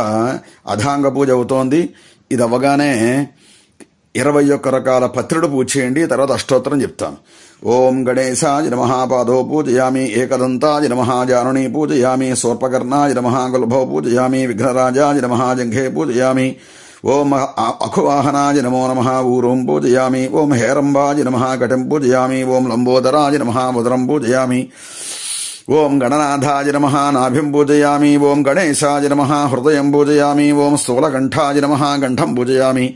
S1: అధాంగ పూజ అవుతోంది. ఇది అవ్వగానే 21 రకాల పత్రుడు పూజ చేయండి. తర్వాత అష్టోత్తరం చెప్తాను. ఓం గణేశాయ నమః. పాదో పూజయామి. ఏకదంతాయ నమః. జానుని పూజయామి. సోర్పకర్ణాయ నమః. గుల్భో పూజయామి. విఘ్నరాజాయ నమః. జంఘే పూజయామి. ఓం అఖువాహనాయ నమో నమః. ఊరుం పూజయామి. ఓం హేరంబాయ నమః. ఘటం పూజయామి. ఓం లంబోదరాయ నమః. ఉదరం పూజయామి. ఓం గణనాథాయ నమః. నాభిం పూజయామి. ఓం గణేశాయ నమః. హృదయం పూజయామి. ఓం స్థూలకంఠాయ నమః. కంఠం పూజయామి.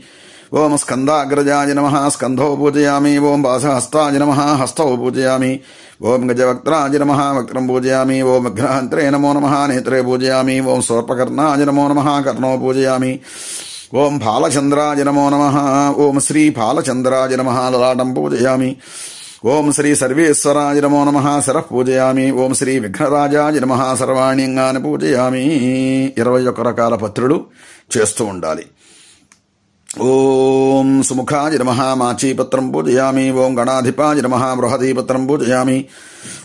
S1: ఓం స్కందాగ్రజాయ నమః. స్కంధో పూజయామి. ఓం వాసహస్తాయ నమః. హస్తౌ పూజయామి. ఓం గజవక్త్రాయ నమః. వక్త్రం పూజయామి. ఓం విఘ్నహంత్రే నమో నమః. నేత్రే పూజయామి. ఓం సోర్పకర్ణాయ నమో నమః. కర్ణో పూజయామి. ఓం ఫాలచంద్రాయ నమో నమః. ఓం శ్రీ ఫాలచంద్రాయ నమః. లలాటం పూజయామి. ఓం శ్రీ సర్వేశ్వరాయ నమో నమః. శరః పూజయామి. ఓం శ్రీ విఘ్నరాజాయ నమః. సర్వాణ్యంగాన్ని పూజయామి. 21 రకాల పత్రులు చేస్తూ ఉండాలి. ఓం సుముఖాయ నమః. మాచీపత్రం పూజయామి. ఓం గణాధిపాయ నమః. బృహదీపత్రం పూజయామి.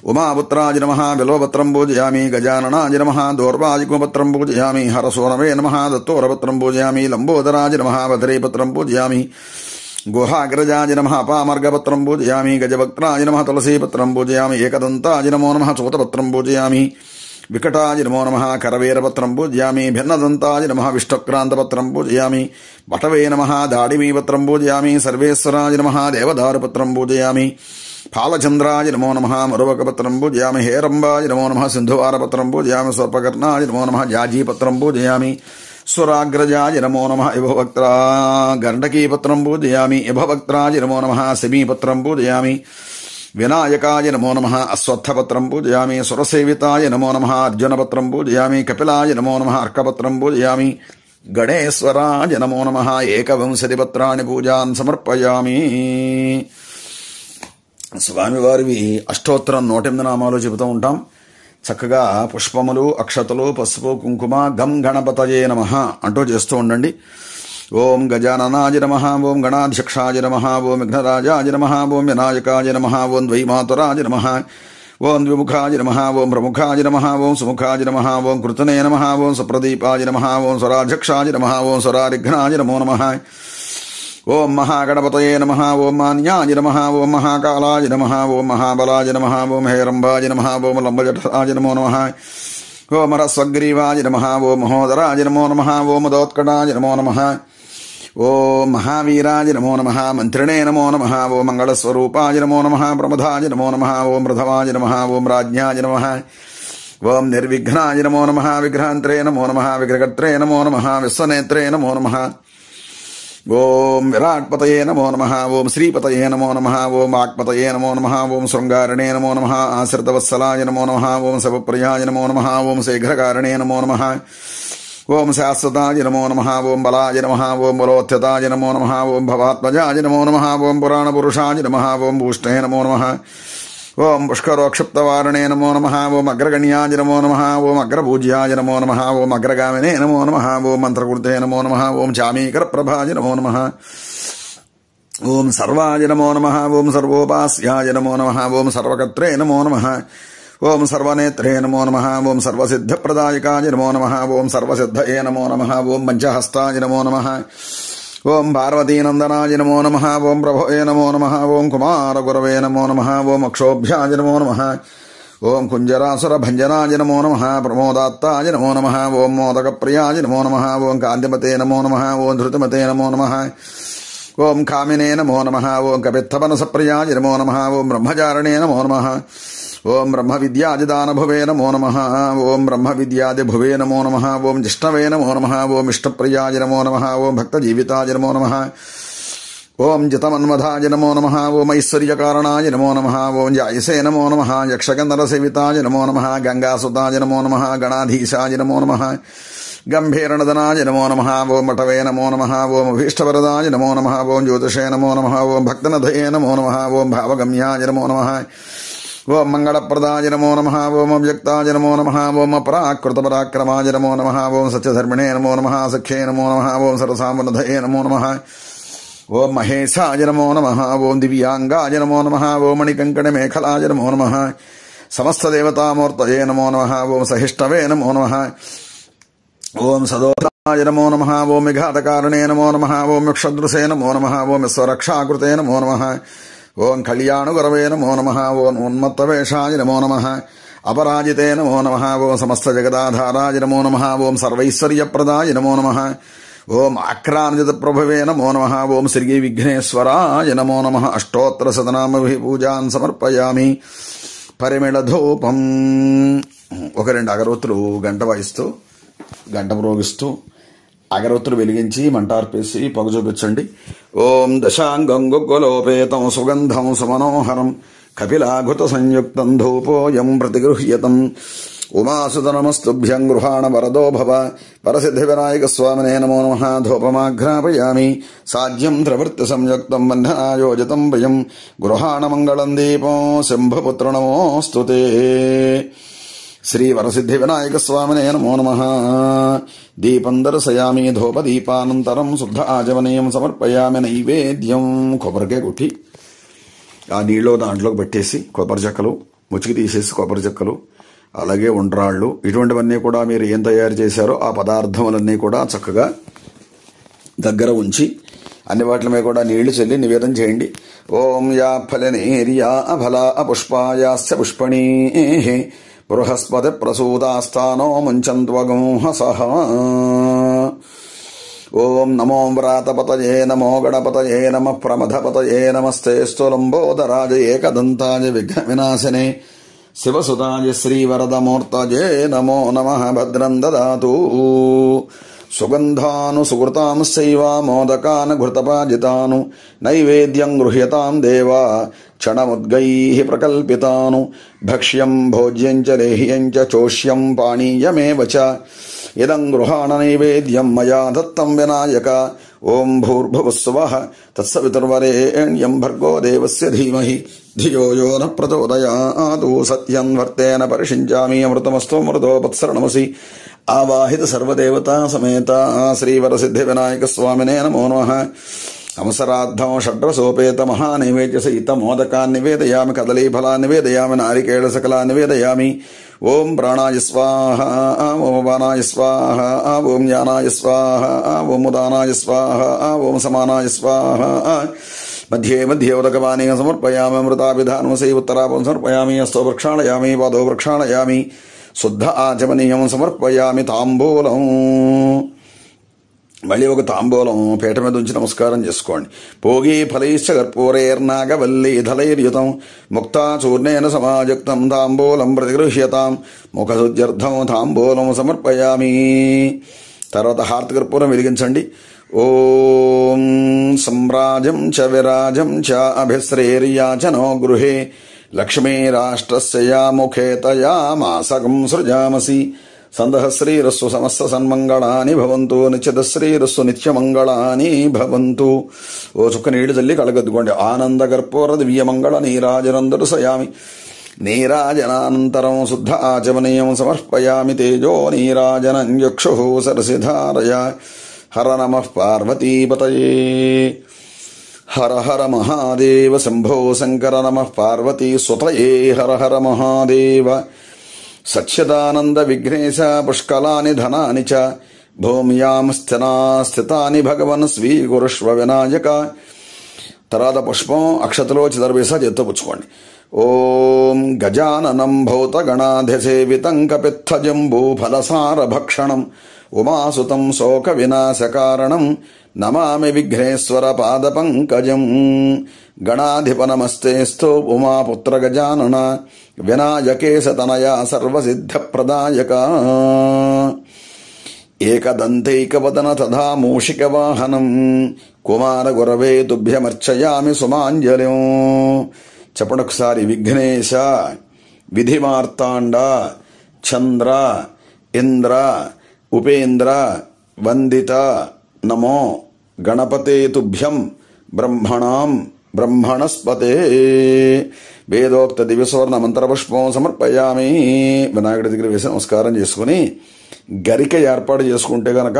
S1: ఉమాపుత్రాయ నమః. బిల్వపత్రం పూజయామి. గజాననాయ నమః. దౌర్వాజికపత్రం పూజయామి. హరసోనవే నమః. దత్తోరపత్రం పూజయామి. లంబోదరాయ నమః. బదరీపత్రం పూజయామి. గుహాగ్రజాయ నమః. పామర్గపత్రం పూజయామి. గజవక్త్రాయ నమః. తులసీపత్రం పూజయామి. ఏకదంతాయ నమో నమః. చూతపత్రం పూజయామి. వికటాయ నమో నమః. కరవీరపత్రం పూజయామి. భిన్నదంతాయ నమః. విష్ణుక్రాంతపత్రం పూజయామి. వటవే నమః. దాడిమీపత్రం పూజయామి. సర్వేశ్వరాయ నమః. దేవదారుపత్రం పూజయామి. ఫాలచంద్రాయ నమో నమః. మరువకపత్రం పూజయామి. హేరంబాయ నమో నమః. సింధువారపత్రం పూజయామి. స్వర్పకర్ణాయ నమో నమః. జాజీపత్రం పూజయామి. సురాగ్రజాయ నమో నమః. ఇభవక్త్రా గండకీపత్రం పూజయామి. ఇభవక్త్రాయ నమో నమః. శమీపత్రం పూజయామి. వినాయకాయ నమో నమః. అశ్వత్థపత్రం పూజయామి. సురసేవితాయ నమో నమః. అర్జునపత్రం పూజయామి. కపిలాయ నమో నమః. అర్కపత్రం పూజయామి. గణేశ్వరాయ నమో నమః. ఏకవింశతి పత్రాన్ని పూజాన్ సమర్పయామి. స్వామివారివి అష్టోత్తరం 108 నామాలు చెబుతూ ఉంటాం. చక్కగా పుష్పములు, అక్షతలు, పసుపు, కుంకుమ గం గణపతయే నమః అంటూ చేస్తూ ఉండండి. ఓం గజాననాయ నమః. ఓం గణాధ్యక్షాయ నమః. ఓం విఘ్నరాజాయ నమః. ఓం వినాయకాయ నమః. ఓం ద్వైమాతురాయ నమః. ఓం ద్విముఖాయ నమః. ఓం ప్రముఖాయ నమః. ఓం సుముఖాయ నమః. ఓం కృతనే నమః. ఓం సుప్రదీపాయ నమః. ఓం స్వరాధ్యక్షాయ నమః. ఓం స్వరారిఘ్నాయ నమో నమః. ఓం మహాగణపతయే నమః. ఓం మాన్యాయ నమః. ఓం మహాకాలాయ నమః. ఓం మహాబలాయ నమః. ఓం హేరంబాయ నమః. ఓం లంబజఠరాయ నమో నమః. ఓం హరస్వగ్రీవాయ నమః. ఓం మహోదరాయ నమో నమః. ఓం ఉదోత్కటాయ నమో నమః. ఓం మహావీరాయ నమో నమః. మంత్రిణే నమో నమః. ఓం మంగళస్వరూపాయ నమో నమః. ప్రమదాయ నమో నమః. ఓం ప్రథమాయ నమః. ఓం రాజ్ఞాయ నమః. ఓం నిర్విఘ్నాయ నమో నమః. విఘ్నాంత్రే నమో నమః. విగ్రహకర్త్రే నమో నమః. విశ్వనేత్రే నమో నమః. ఓం విరాట్పతయే నమో నమః. ఓం శ్రీపతయే నమో నమః. ఓం వాక్పతయే నమో నమః. ఓం శృంగారణే నమో నమః. ఆశ్రితవత్సలాయ నమో నమః. ఓం శవప్రియాయ నమో నమః. ఓం శీఘ్రకారణే నమో నమః. ఓం శాశ్వతాయ నమో నమః. ఓం బలాయ నమః. ఓం బలోత్యతాయ నమో నమః. ఓం భవాత్మజాయ నమో నమః. ఓం పురాణపురుషాయ నమః. ఓం భూష్ణే నమో నమః. ఓం పుష్కరోక్షిప్తవారణే నమో నమః. ఓం అగ్రగణ్యాయ నమో నమః. ఓం అగ్రపూజ్యాయ నమో నమః. ఓం అగ్రగామినే నమో నమః. ఓం మంత్రకృతే నమో నమః. ఓం చామీకరప్రభాయ నమో నమః. ఓం సర్వాయ నమో నమః. ఓం సర్వోపాస్యాయ నమో నమః. ఓం సర్వకర్త్రే నమో నమః. ఓం సర్వనేత్రే నమో నమః. ఓం సర్వసిద్ధప్రదాయకాయ నమో నమః. ఓం సర్వసిద్ధయే నమో నమః. ఓం పంచహస్తాయ నమో నమః. ఓం పార్వతీనందనాయ నమో నమః. ఓం ప్రభవే నమో నమః. ఓం కుమారగురవే నమో నమః. ఓం అక్షోభ్యాయ నమో నమః. ఓం కుంజరాసురభంజనాయ నమో నమః. ప్రమోదాత్తాయ నమో నమః. ఓం మోదకప్రియాయ నమో నమః. ఓం కాంతిమతే నమో నమః. ఓం ధృతిమతే నమో నమః. ఓం కామినే నమో నమః. ఓం కపిత్తపనసప్రియాయ నమో నమః. ఓం బ్రహ్మచారిణే నమో నమః. ఓం బ్రహ్మ విద్యాదిదానభువే నమో నమః. ఓం బ్రహ్మ విద్యాదిభువే నమో నమః. ఓం జిష్ణవే నమో నమః. ఓం ఇష్టప్రియాయ నమో నమః. ఓం భక్తజీవితాయ నమో నమః. ఓం జితమన్మధాయ నమో నమః. ఓం ఐశ్వర్యకారణాయ నమో నమః. ఓం జాయసే నమో నమః. యక్షగంధరసేవితాయ నమో నమః. గంగాసుతాయ నమో నమః. గణాధీశాయ నమో నమః. గంభీరణదనాయ నమో నమః. ఓం మఠవే నమో నమః. ఓం అభీష్టవరదాయ నమో నమః. ఓం జ్యోతిషే నమో నమః. ఓం భక్తనధయే నమో నమః. ఓం భావగమ్యాయ నమో నమః. ఓం మంగళప్రదాయ నమో నమః. ఓం అవ్యక్తాయ నమో నమః. ఓం అపరాకృతపరాక్రమాయ నమో నమః. ఓం సత్యధర్మిణే నమో నమః. సఖ్యే నమో నమః. ఓం సరసామనధయే నమో నమః. ఓం మహేశాయ నమో నమః. ఓం దివ్యాంగాయ నమో నమః. ఓం మణికంకణమేఖలాయ నమో నమః. సమస్తదేవతామూర్తయే నమో నమః. ఓం సహిష్ణవే నమో నమః. ఓం సదోతాయ నమో నమః. ఓం విఘాతకారణే నమో నమః. ఓం యక్షదృశే నమో నమః. ఓం విశ్వరక్షాకృతే నమో నమః. ఓం కళ్యాణగురవే నమో నమః. ఓం ఉన్మత్తవేషాయ నమో నమః. అపరాజితే నమో నమః. ఓం సమస్త జగదాధారాయ నమో నమః. ఓం సర్వైశ్వర్యప్రదాయ నమో నమః. ఓం ఆక్రాంజిత ప్రభువే నమో నమః. ఓం శ్రీ విఘ్నేశ్వరాయ నమో నమః. అష్టోత్తరశతనామభిః పూజాన్ సమర్పయామి. పరిమళధూపం. ఒక 2 అగరొత్తులు గంట వాయిస్తూ గంట మ్రోగిస్తూ అగరొత్తులు వెలిగించి మంటార్పేసి పొగ చూపించండి. ఓం దశాంగం గుగ్గులోపేతం సుగంధం సుమనోహరం కపిలాఘుత సంయుక్తం ధూపోయం ప్రతిగృహ్యతం. ఉమాసుతనమస్తుభ్యం గృహాణ వరదో భవ. పరసిద్ధి వినాయక స్వామినే నమో నమః. ధూపమాఘ్రాపయామి. సాధ్యం త్రివృత్తి సంయుక్తం బంధనాయోజితం భయం. గృహాణ మంగళం దీపం శంభుపుత్ర నమోస్తుతే. శ్రీ వరసిద్ధి వినాయక స్వామినే నమో నమః. దీపం దర్శయామి. ధూపదీపానంతరం శుద్ధ ఆజమనీయం సమర్పయామి. నైవేద్యం. కొబ్బరికాయ కొట్టి ఆ నీళ్ళు దాంట్లోకి పెట్టేసి కొబ్బరి చెక్కలు ముచ్చికి తీసేసి కొబ్బరి చెక్కలు అలాగే ఉండ్రాళ్ళు ఇటువంటివన్నీ కూడా మీరు ఏం తయారు చేశారో ఆ పదార్థములన్నీ కూడా చక్కగా దగ్గర ఉంచి అన్ని వాటి మీద కూడా నీళ్లు చల్లి నివేదన చేయండి. ఓం యా ఫలనేర్యా అఫలా పుష్పాయాస్య పుష్పణీ బృహస్పతి ప్రసూతాస్థానో ముంచంత్వగుంహసః. ఓం నమో వ్రాతపతయే నమో గణపతయే నమః ప్రమథపతయే నమస్తే స్థూలంబోదరాజ ఏకదంతాయ విఘ్న వినాశనే శివసుతాయ శ్రీవరదమూర్తయే నమో నమః. భద్రం దదాతు. సుగంధాను సుకృతాంశైవ మోదకాన్ ఘృతపాజితాను నైవేద్యం గృహ్యతాం దేవా క్షణముద్గైః ప్రకల్పితాను. భక్ష్యం భోజ్యం చ లేహ్యం చ చోష్యం పానీయమేవ చ ఇదం గృహాణ నైవేద్యం మయా దత్తం వినాయక. ఓం భూర్భువస్సువః తత్సవితుర్వరేణ్యం భర్గో దేవస్య ధీమహి ధియో యో న ప్రచోదయాత్. సత్యం వర్తేన పరిషించామి. అమృతమస్తు మృతోపత్సరణమసి. ఆవాహిత సర్వదేవతా సమేత శ్రీవరసిద్ధి వినాయక స్వామినే నమో నమః. అవసరార్థం షడ్రసోపేత మహానైవేద్య సహిత మోదకాన్ని నివేదయామి. కదలీఫలాన్ని నివేదయామి. నారికేళ సకలాన్ని నివేదయామి. ఓం ప్రాణాయ స్వాహ. ఓం అపానాయ స్వాహ. ఓం జ్ఞానాయ స్వాహ. ఓం ఉదానాయ స్వాహ. ఓం సమానాయ స్వాహ. మధ్యే మధ్యే ఉదకపానీయం సమర్పయామి. అమృతాభిధానమసి ఉత్తరాపం సమర్పయామి. హస్తో ప్రక్షాళయామి. పాదో ప్రక్షాళయామి. శుద్ధ ఆచమనీయం సమర్పయామి. తాంబూలం. మళ్ళీ ఒక తాంబూలం పీట మీద ఉంచి నమస్కారం చేసుకోండి. భోగి ఫలైశ్చ కర్పూరైర్నాగవల్లీ ధలైర్యుతం ముక్తాచూర్ణేన సమాయుక్తం తాంబూలం ప్రతిగృహ్యతాం. ముఖశుద్ధ్యర్థం తాంబూలం సమర్పయామి. తర్వాత హారతి కర్పూరం వెలిగించండి. ఓం సమ్రాజం చ విరాజం చ అభిశ్రేర్యాచనో గృహే లక్ష్మీరాష్ట్రస్య యా ముఖే తయా మాసకం సృజామసి. సందహశ్రీరస్సు సమస్త సన్మంగళాని భవంతు. నిత్యదశ్రీరస్సు నిత్యమంగళాని భవంతు. ఓ చుక్క నీళ్లు తల్లి కళగద్దుకోండి. ఆనంద కర్పూర దివ్యమంగళ నీరాజనందరు సయామి. నీరాజనానంతరం శుద్ధ ఆచమనీయం సమర్పయామి. తేజో నీరాజనం చక్షుః సరసిధారయ. హర నమః పార్వతీపతయే. హర హర మహాదేవ శంభో శంకర నమః పార్వతీ సుతయే. హర హర మహాదేవ. సచ్యదానంద విఘ్నేశ పుష్కలాని ధనాని చ భూమ్యాం స్థితాని భగవన్ స్వీకురుష్వ వినాయక. తర్వాత పుష్పం అక్షతలో చిదరవేసా చేత్తో పుచ్చుకోండి. ఓం గజాననం భౌతగణాధిసేవితం కపిత్థజంబూఫలసారభక్షణం ఉమాసుతం శోక వినాశకారణం నమామి విఘ్నేశ్వర పాదపంకజం. గణాధిప నమస్తేస్తు ఉమాపుత్ర గజానన వినాయకేశతనయా సర్వసిద్ధప్రదాయక. ఏకదంతైకవదన తథా మూషికవాహనం కుమార గురవే తుభ్యమర్చయామి సుమాంజలిం. చెప్పడొకసారి. విఘ్నేశ, విధిమార్తాండ, చంద్ర, ఇంద్ర, ఉపేంద్ర, వందిత, నమో గణపతే తుభ్యం బ్రహ్మణాం బ్రహ్మణస్పతే. వేదోక్త దివ్యసువర్ణ మంత్రపుష్పం సమర్పయామి. వినాయకుడి దగ్గర వేసి నమస్కారం చేసుకుని గరిక ఏర్పాటు చేసుకుంటే గనక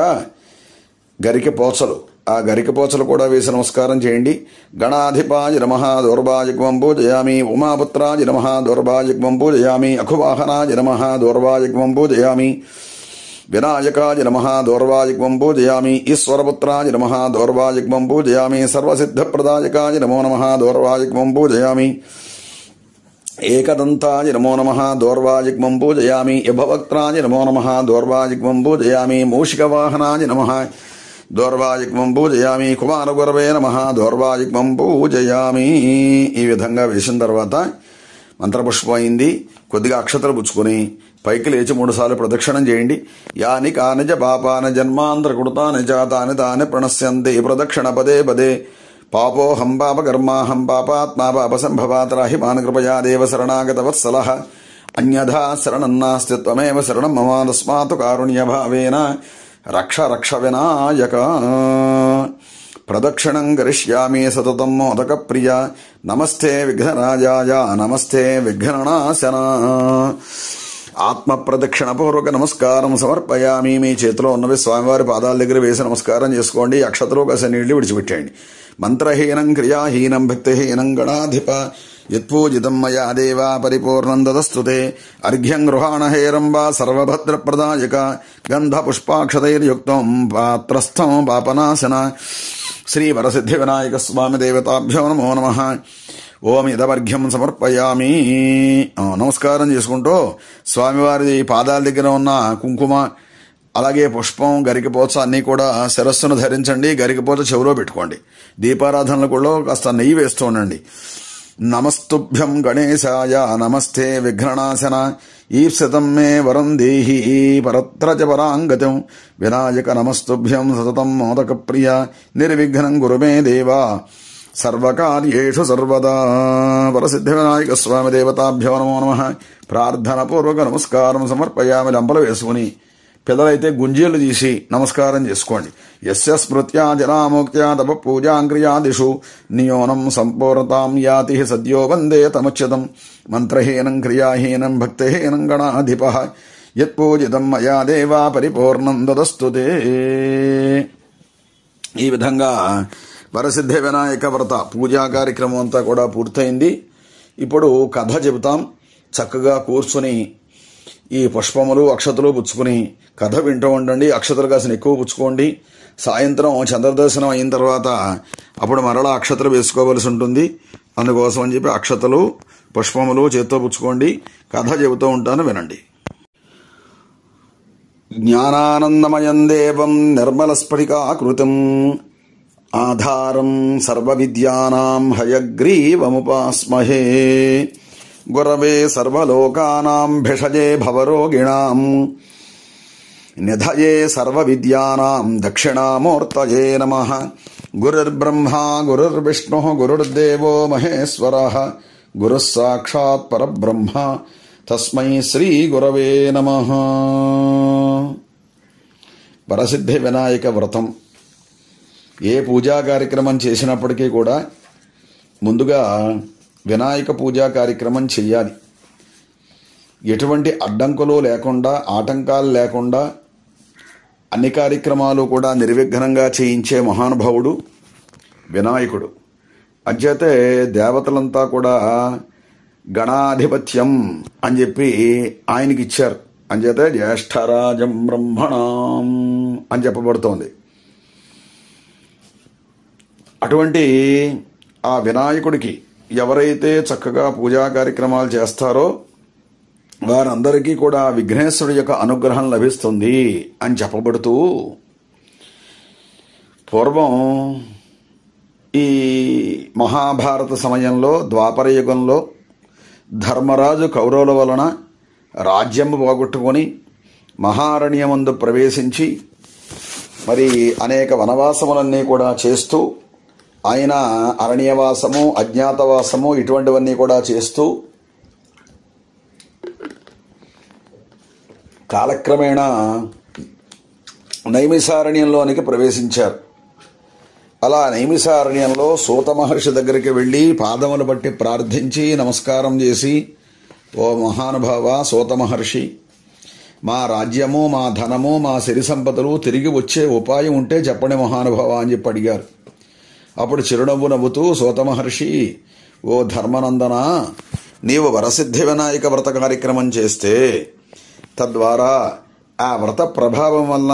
S1: గరిక పోచలు, ఆ గరిక పోచలు కూడా వేసి నమస్కారం చేయండి. గణాధిపాయ నమః దౌర్భాగ్యం పూజయామి. ఉమాపుత్రాయ నమః దౌర్భాగ్యం పూజయామి. అఖువాహనాయ నమః దౌర్భాగ్యం పూజయామి. వినాయకాయ నమః దౌర్భాగ్యం పూజయామి. ఈశ్వరపుత్రాయ నమః దౌర్భాగ్యం పూజయామి. సర్వసిద్ధప్రదాయకాయ నమో నమః దౌర్భాగ్యం పూజయామి. ఏకదంతాయ నమో నమః దౌర్భాగ్యం పూజయామి. యభవక్త్రాయ నమో నమః దౌర్భాగ్యం పూజయామి. మూషికవాహనాయ నమః దౌర్భాగ్యం పూజయామి. కుమారగురవే నమః దౌర్భాగ్యం పూజయామి. ఈ విధంగా వేసిన తర్వాత మంత్రపుష్పం అయింది. కొద్దిగా అక్షతలు పుచ్చుకొని పైకి లేచి 3 సార్లు ప్రదక్షిణం చేయండి. యాని కానిజ పాపాన జన్మాంతర కృతాని జాతాని తాని ప్రణశ్యంతి ప్రదక్షిణ పదే పదే. పాపోహం పాపకర్మాహం పాపాత్మా పాపసంభవాత్రాహి మాన కృపయా దేవ శరణాగత వత్సలః. అన్యథా శరణం నాస్తి త్వమేవ శరణం మమ తస్మాత్ కారుణ్యభావేన రక్ష రక్ష వినాయక. ప్రదక్షిణం కరిష్యామి సతతం మోదక ప్రియ. నమస్తే విఘ్నరాజాయ నమస్తే విఘ్ననాశన. ఆత్మ ప్రదక్షిణ పూర్వక నమస్కారం సమర్పయామి. మీ చేతిలో ఉన్నవి స్వామివారి పాదాల దగ్గర వేసి నమస్కారం చేసుకోండి. అక్షతలో కాసే నీళ్లు విడిచిపెట్టేయండి. మంత్రహీనం క్రియాహీనం భక్తిహీనం గణాధిప యత్పూజితం మయా దేవా పరిపూర్ణం దదస్తుతే. అర్ఘ్యం గృహాణ హేరంబా సర్వభద్రప్రదాయక. గంధ పుష్పాక్షతైర్యుక్తం పాత్రస్థం పాపనాశన. శ్రీ వరసిద్ధి వినాయక స్వామి దేవతాభ్యో నమో నమః. ఓం ఇదమర్ఘ్యం సమర్పయామి. నమస్కారం చేసుకుంటూ స్వామివారి పాదాల దగ్గర ఉన్న కుంకుమ, అలాగే పుష్పం, గరికపోచ అన్నీ కూడా శిరస్సును ధరించండి. గరికపోచ చెవులో పెట్టుకోండి. దీపారాధనలు కూడా కాస్త నెయ్యి వేస్తూ ఉండండి. నమస్తుభ్యం గణేశాయ నమస్తే విఘ్ననాశన. ఈప్సితం మే వరం దేహి పరత్ర చ పరాంగతం. వినాయక నమస్తుభ్యం సతతం మోదక ప్రియ. నిర్విఘ్నం గురు మే దేవా సర్వకార్యేషు సర్వదా. వరసిద్ధి వినాయక స్వామి దేవతాభ్యో నమో నమః. ప్రార్థన పూర్వక నమస్కారం సమర్పయామి. లంపలు వేసుకుని పిల్లలైతే గుంజీలు తీసి నమస్కారం చేసుకోండి. యస్య స్మృత్యా జనామోక్త్యా తప పూజాంక్రియాదిషు నియోనం సంపూర్ణతాం యాతి సద్యో వందే తముచ్యతం. మంత్రహీనం క్రియాహీనం భక్తిహీనం గణాధిపః యత్పూజితం మయా దేవా పరిపూర్ణం దదస్తుతే. ఈ విధంగా వరసిద్ధి వినాయక వ్రత పూజా కార్యక్రమం అంతా కూడా పూర్తయింది. ఇప్పుడు కథ చెబుతాం. చక్కగా కూర్చుని ఈ పుష్పములు అక్షతలు పుచ్చుకుని కథ వింటూ ఉండండి. అక్షతలు కాసిన ఎక్కువ పుచ్చుకోండి. సాయంత్రం చంద్రదర్శనం అయిన తర్వాత అప్పుడు మరలా అక్షతలు వేసుకోవలసి ఉంటుంది. అందుకోసం అని చెప్పి అక్షతలు పుష్పములు చేత్తో పుచ్చుకోండి. కథ చెబుతూ ఉంటాను, వినండి. జ్ఞానానందమయం దేవం నిర్మలస్ఫటికాకృతిం ఆధారం సర్వవిద్యానాం హయగ్రీవముపాస్మహే. గురవే సర్వలోకానాం భిషజే భవరోగిణాం నిధయే సర్వవిద్యానాం దక్షిణామూర్తయే నమః. గురుర్బ్రహ్మా గురుర్విష్ణుః గురుర్దేవో మహేశ్వరః. గురుః సాక్షాత్ పరబ్రహ్మ తస్మై శ్రీ గురవే నమః. వరసిద్ధి వినాయక వ్రతం ఏ పూజా కార్యక్రమం చేసినప్పటికీ కూడా ముందుగా వినాయక పూజా కార్యక్రమం చెయ్యాలి. ఎటువంటి అడ్డంకులు లేకుండా, ఆటంకాలు లేకుండా అన్ని కార్యక్రమాలు కూడా నిర్విఘ్నంగా చేయించే మహానుభావుడు వినాయకుడు. అంచేతే దేవతలంతా కూడా గణాధిపత్యం అని చెప్పి ఆయనకి ఇచ్చారు. అంచేతే జ్యేష్ఠరాజం బ్రహ్మణాం అని చెప్పబడుతోంది. అటువంటి ఆ వినాయకుడికి ఎవరైతే చక్కగా పూజా కార్యక్రమాలు చేస్తారో వారందరికీ కూడా విఘ్నేశ్వరుడి యొక్క అనుగ్రహం లభిస్తుంది అని చెప్పబడుతూ, పూర్వం ఈ మహాభారత సమయంలో ద్వాపర యుగంలో ధర్మరాజు కౌరవుల వలన రాజ్యం పోగొట్టుకొని మహారణ్యమందు ప్రవేశించి మరి అనేక వనవాసములన్నీ కూడా చేస్తూ, ఆయన అరణ్యవాసము, అజ్ఞాతవాసము ఇటువంటివన్నీ కూడా చేస్తూ కాలక్రమేణా నైమిసారణ్యంలోనికి ప్రవేశించారు. అలా నైమిసారణ్యంలో సూత మహర్షి దగ్గరికి వెళ్ళి పాదములు బట్టి ప్రార్థించి నమస్కారం చేసి, ఓ మహానుభావ సూత మహర్షి, మా రాజ్యము, మా ధనము, మా సిరి సంపదలు తిరిగి వచ్చే ఉపాయం ఉంటే చెప్పండి మహానుభావ అని చెప్పి అడిగారు. అప్పుడు చిరునవ్వు నవ్వుతూ సూత మహర్షి, ఓ ధర్మనందన, నీవు వరసిద్ధి వినాయక వ్రత కార్యక్రమం చేస్తే తద్వారా ఆ వ్రత ప్రభావం వలన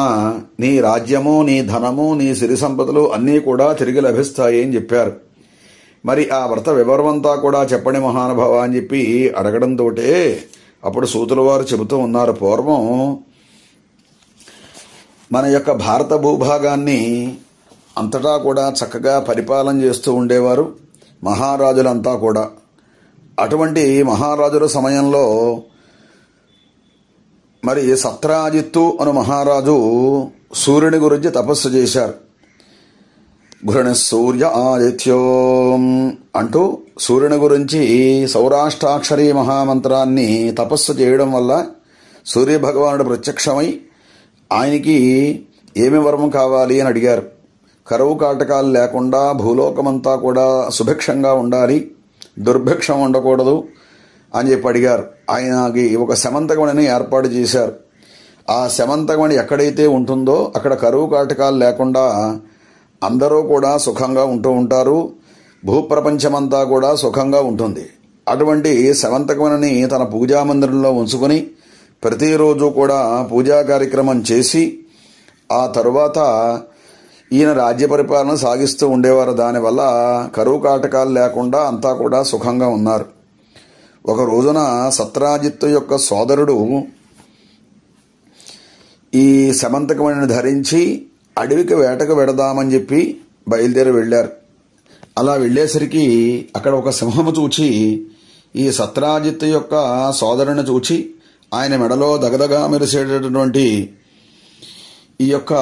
S1: నీ రాజ్యము, నీ ధనము, నీ సిరి సంపదలు అన్నీ కూడా తిరిగి లభిస్తాయి అని చెప్పారు. మరి ఆ వ్రత వివరమంతా కూడా చెప్పండి మహానుభావ అని చెప్పి అడగడంతో అప్పుడు సూతుల వారు చెబుతూ ఉన్నారు, పూర్వం మన యొక్క భారత భూభాగాన్ని అంతటా కూడా చక్కగా పరిపాలన చేస్తూ ఉండేవారు మహారాజులంతా కూడా. అటువంటి మహారాజుల సమయంలో మరి సత్రాజిత్తు అను మహారాజు సూర్యుని గురించి తపస్సు చేశారు. భృణి సూర్య ఆదిత్యోం అంటూ సూర్యుని గురించి సౌరాష్ట్రాక్షరీ మహామంత్రాన్ని తపస్సు చేయడం వల్ల సూర్యభగవానుడు ప్రత్యక్షమై ఆయనకి ఏమి వరం కావాలి అని అడిగారు. కరువు కాటకాలు లేకుండా భూలోకమంతా కూడా సుభిక్షంగా ఉండాలి, దుర్భిక్షం ఉండకూడదు అని చెప్పి అడిగారు. ఆయనకి ఒక శమంతకమణిని ఏర్పాటు చేశారు. ఆ శమంతకమణి ఎక్కడైతే ఉంటుందో అక్కడ కరువు కాటకాలు లేకుండా అందరూ కూడా సుఖంగా ఉంటూ ఉంటారు, భూప్రపంచమంతా కూడా సుఖంగా ఉంటుంది. అటువంటి శమంతకమణిని తన పూజా మందిరంలో ఉంచుకొని ప్రతిరోజు కూడా పూజా కార్యక్రమం చేసి ఆ తరువాత ఈయన రాజ్య పరిపాలన సాగిస్తూ ఉండేవారు. దానివల్ల కరువు కాటకాలు లేకుండా అంతా కూడా సుఖంగా ఉన్నారు. ఒక రోజున సత్రాజిత్తు యొక్క సోదరుడు ఈ శమంతకమణిని ధరించి అడవికి వేటకు వెడదామని చెప్పి బయలుదేరి వెళ్ళారు. అలా వెళ్ళేసరికి అక్కడ ఒక సింహము చూచి ఈ సత్రాజిత్తు యొక్క సోదరుని చూచి ఆయన మెడలో దగదగా మెరిసేటటువంటి ఈ యొక్క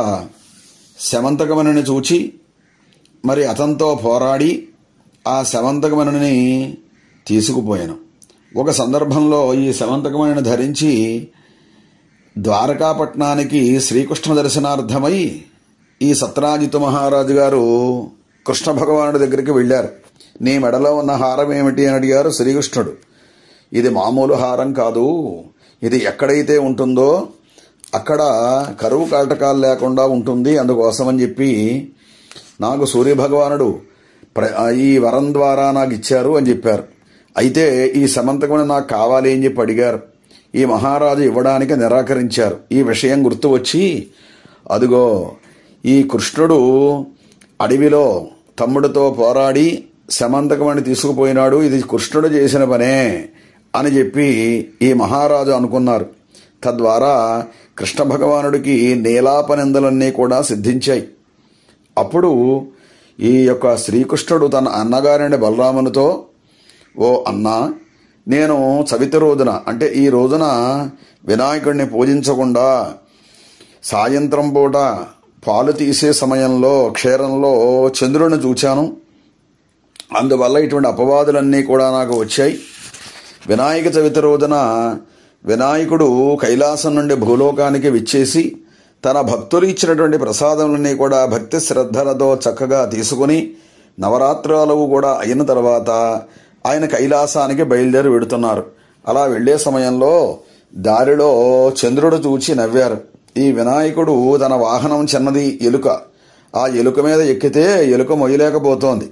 S1: శమంతకమణిని చూచి మరి అతనితో పోరాడి ఆ శమంతకమణిని తీసుకుపోయాను. ఒక సందర్భంలో ఈ శమంతకమణిని ధరించి ద్వారకాపట్నానికి శ్రీకృష్ణ దర్శనార్థమై ఈ సత్రాజిత్తు మహారాజు గారు కృష్ణ భగవానుడి దగ్గరికి వెళ్ళారు. నీ మెడలో ఉన్న హారం ఏమిటి అని అడిగారు శ్రీకృష్ణుడు. ఇది మామూలు హారం కాదు, ఇది ఎక్కడైతే ఉంటుందో అక్కడ కరువు కాటకాలు లేకుండా ఉంటుంది, అందుకోసమని చెప్పి నాకు సూర్యభగవానుడు ఈ వరం ద్వారా నాకు ఇచ్చారు అని చెప్పారు. అయితే ఈ శమంతకమణి నాకు కావాలి అని చెప్పి అడిగారు. ఈ మహారాజు ఇవ్వడానికి నిరాకరించారు. ఈ విషయం గుర్తు వచ్చి, అదిగో ఈ కృష్ణుడు అడవిలో తమ్ముడితో పోరాడి శమంతకమణి తీసుకుపోయినాడు, ఇది కృష్ణుడు చేసిన పనే అని చెప్పి ఈ మహారాజు అనుకున్నారు. తద్వారా కృష్ణ భగవానుడికి నీలాపనిందలన్నీ కూడా సిద్ధించాయి. అప్పుడు ఈ యొక్క శ్రీకృష్ణుడు తన అన్నగారిని బలరామునితో, ఓ అన్నా, నేను చవితి రోజున అంటే ఈ రోజున వినాయకుడిని పూజించకుండా సాయంత్రం పూట పాలు తీసే సమయంలో క్షీరంలో చంద్రుడిని చూచాను, అందువల్ల ఇటువంటి అపవాదులన్నీ కూడా నాకు వచ్చాయి. వినాయక చవితి రోజున వినాయకుడు కైలాసం నుండి భూలోకానికి విచ్చేసి తన భక్తులు ఇచ్చినటువంటి ప్రసాదములన్నీ కూడా భక్తి శ్రద్ధలతో చక్కగా తీసుకుని నవరాత్రులు కూడా అయిన తర్వాత ఆయన కైలాసానికి బయలుదేరి వెడుతున్నారు. అలా వెళ్లే సమయంలో దారిలో చంద్రుడు చూచి నవ్వారు. ఈ వినాయకుడు తన వాహనం చిన్నది ఎలుక. ఆ ఎలుక మీద ఎక్కితే ఎలుక మొయ్యలేకపోతోంది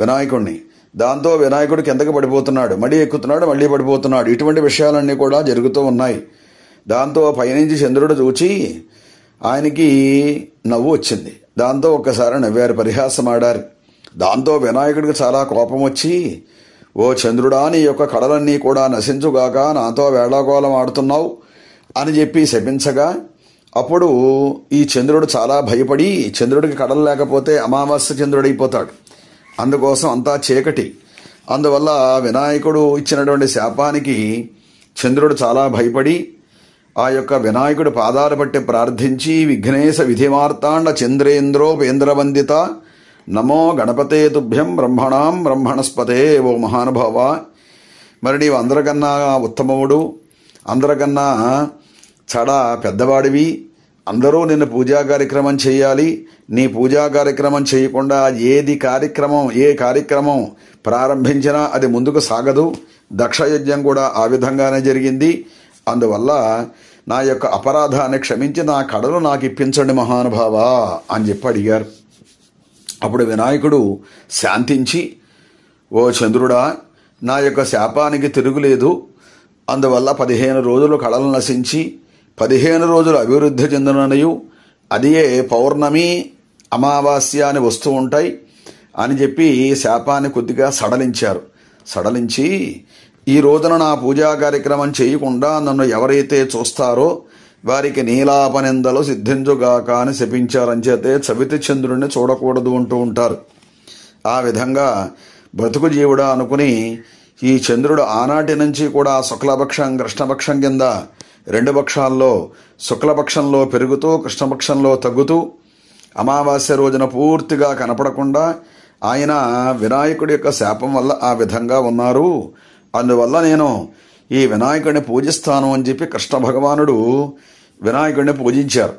S1: వినాయకుడిని. దాంతో వినాయకుడు కిందకి పడిపోతున్నాడు, మళ్ళీ ఎక్కుతున్నాడు, మళ్ళీ పడిపోతున్నాడు. ఇటువంటి విషయాలన్నీ కూడా జరుగుతూ ఉన్నాయి. దాంతో పైనుంచి చంద్రుడు చూచి ఆయనకి నవ్వు వచ్చింది. దాంతో ఒక్కసారి నవ్వారు, పరిహాసమాడారు. దాంతో వినాయకుడికి చాలా కోపం వచ్చి, ఓ చంద్రుడా, నీ యొక్క కళలన్నీ కూడా నశించుగాక, నాతో వేళాకోళం ఆడుతున్నావు అని చెప్పి శపించగా, అప్పుడు ఈ చంద్రుడు చాలా భయపడి, చంద్రుడికి కళలు లేకపోతే అమావాస్య చంద్రుడైపోతాడు, అందుకోసం అంతా చీకటి. అందువల్ల వినాయకుడు ఇచ్చినటువంటి శాపానికి చంద్రుడు చాలా భయపడి ఆ యొక్క వినాయకుడు పాదాలు పట్టి ప్రార్థించి, విఘ్నేశ విధిమార్తాండ చంద్రేంద్రోపేంద్రవందిత నమో గణపతే తుభ్యం బ్రహ్మణాం బ్రహ్మణస్పతే. ఓ మహానుభావ, మరి నీవు అందరికన్నా ఉత్తమవుడు, అందరికన్నా చాలా పెద్దవాడివి, అందరూ నిన్ను పూజా కార్యక్రమం చేయాలి. నీ పూజా కార్యక్రమం చేయకుండా ఏ కార్యక్రమం ప్రారంభించినా అది ముందుకు సాగదు. దక్షయజ్ఞం కూడా ఆ విధంగానే జరిగింది. అందువల్ల నా యొక్క అపరాధాన్ని క్షమించి నా కడలు నాకు ఇప్పించండి మహానుభావ అని చెప్పి అడిగారు. అప్పుడు వినాయకుడు శాంతించి, ఓ చంద్రుడా, నా యొక్క శాపానికి తిరుగులేదు. అందువల్ల 15 రోజులు కళలు నశించి 15 రోజులు అభివృద్ధి చెందినయు, అదియే పౌర్ణమి అమావాస్య అని వస్తూ ఉంటాయి అని చెప్పి శాపాన్ని కొద్దిగా సడలించారు. సడలించి, ఈ రోజున నా పూజా కార్యక్రమం చేయకుండా నన్ను ఎవరైతే చూస్తారో వారికి నీలాపనిందలు సిద్ధించుగాక అని శపించారని చేతే చవితి చంద్రుడిని చూడకూడదు అంటూ ఉంటారు. ఆ విధంగా బ్రతుకు జీవుడా అనుకుని ఈ చంద్రుడు ఆనాటి నుంచి కూడా శుక్లపక్షం కృష్ణపక్షం కింద 2 పక్షాల్లో శుక్లపక్షంలో పెరుగుతూ కృష్ణపక్షంలో తగ్గుతూ అమావాస్య రోజున పూర్తిగా కనపడకుండా ఆయన వినాయకుడి యొక్క శాపం వల్ల ఆ విధంగా ఉన్నారు. అందువల్ల నేను ఈ వినాయకుడిని పూజిస్తాను అని చెప్పి కృష్ణ భగవానుడు వినాయకుడిని పూజించారు.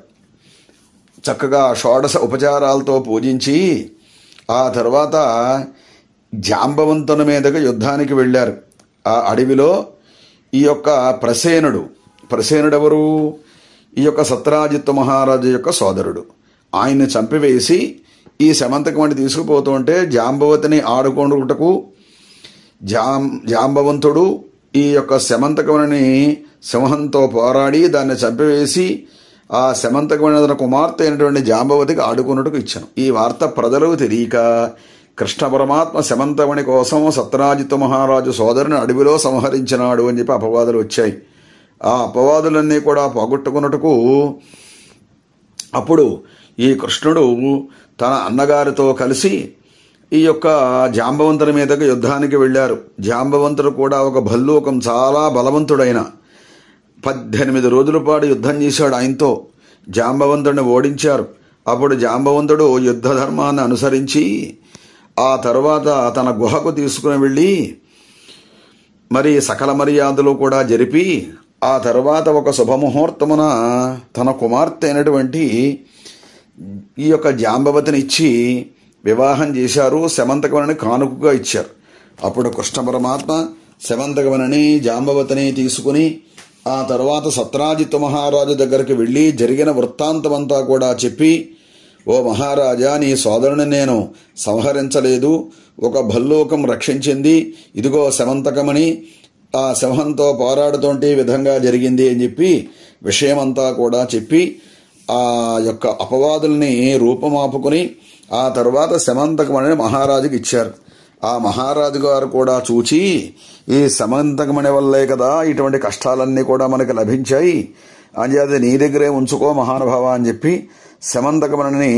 S1: చక్కగా 16 ఉపచారాలతో పూజించి ఆ తర్వాత జాంబవంతుని మీదకి యుద్ధానికి వెళ్ళారు. ఆ అడవిలో ఈ యొక్క ప్రసేనుడెవరు? ఈ యొక్క సత్రాజిత్తు మహారాజు యొక్క సోదరుడు. ఆయన్ని చంపివేసి ఈ శమంతకమణి తీసుకుపోతుంటే జాంబవతిని ఆడుకొనుటకు జాంబవంతుడు ఈ యొక్క శమంతకమణిని సింహంతో పోరాడి దాన్ని చంపివేసి ఆ శమంతకమణి తన కుమార్తె అయినటువంటి జాంబవతికి ఆడుకొనుటకు ఇచ్చాను. ఈ వార్త ప్రజలకు తెలియక కృష్ణ పరమాత్మ శమంతకమణి కోసం సత్రాజిత్తు మహారాజు సోదరుని అడవిలో సంహరించినాడు అని చెప్పి అపవాదులు వచ్చాయి. ఆ అపవాదులన్నీ కూడా పోగొట్టుకున్నట్టుకు అప్పుడు ఈ కృష్ణుడు తన అన్నగారితో కలిసి ఈ యొక్క జాంబవంతుని మీదకి యుద్ధానికి వెళ్ళారు. జాంబవంతుడు కూడా ఒక భల్లూకం, చాలా బలవంతుడైన 18 రోజుల పాటు యుద్ధం చేశాడు. ఆయనతో జాంబవంతుడిని ఓడించారు. అప్పుడు జాంబవంతుడు యుద్ధ ధర్మాన్ని అనుసరించి ఆ తర్వాత తన గుహకు తీసుకుని వెళ్ళి మరి సకల మర్యాదలు కూడా జరిపి ఆ తర్వాత ఒక శుభముహూర్తమున తన కుమార్తె అయినటువంటి ఈ యొక్క జాంబవతిని ఇచ్చి వివాహం చేశారు. శమంతకమణిని కానుకగా ఇచ్చారు. అప్పుడు కృష్ణ పరమాత్మ శమంతకమణిని జాంబవతిని తీసుకుని ఆ తర్వాత సత్రాజిత్తు మహారాజు దగ్గరికి వెళ్ళి జరిగిన వృత్తాంతమంతా కూడా చెప్పి, ఓ మహారాజా, నీ సోదరుని నేను సంహరించలేదు, ఒక భల్లూకం రక్షించింది, ఇదిగో శమంతకమణి ఆ సింహంతో పోరాడుతుంటే విధంగా జరిగింది అని చెప్పి విషయమంతా కూడా చెప్పి ఆ యొక్క అపవాదుల్ని రూపమాపుకుని ఆ తర్వాత శమంతకమణిని మహారాజుకి ఇచ్చారు. ఆ మహారాజు గారు కూడా చూచి, ఈ శమంతకమణి వల్లే కదా ఇటువంటి కష్టాలన్నీ కూడా మనకి లభించాయి, అని అది నీ దగ్గరే ఉంచుకో మహానుభావ అని చెప్పి శమంతకమణిని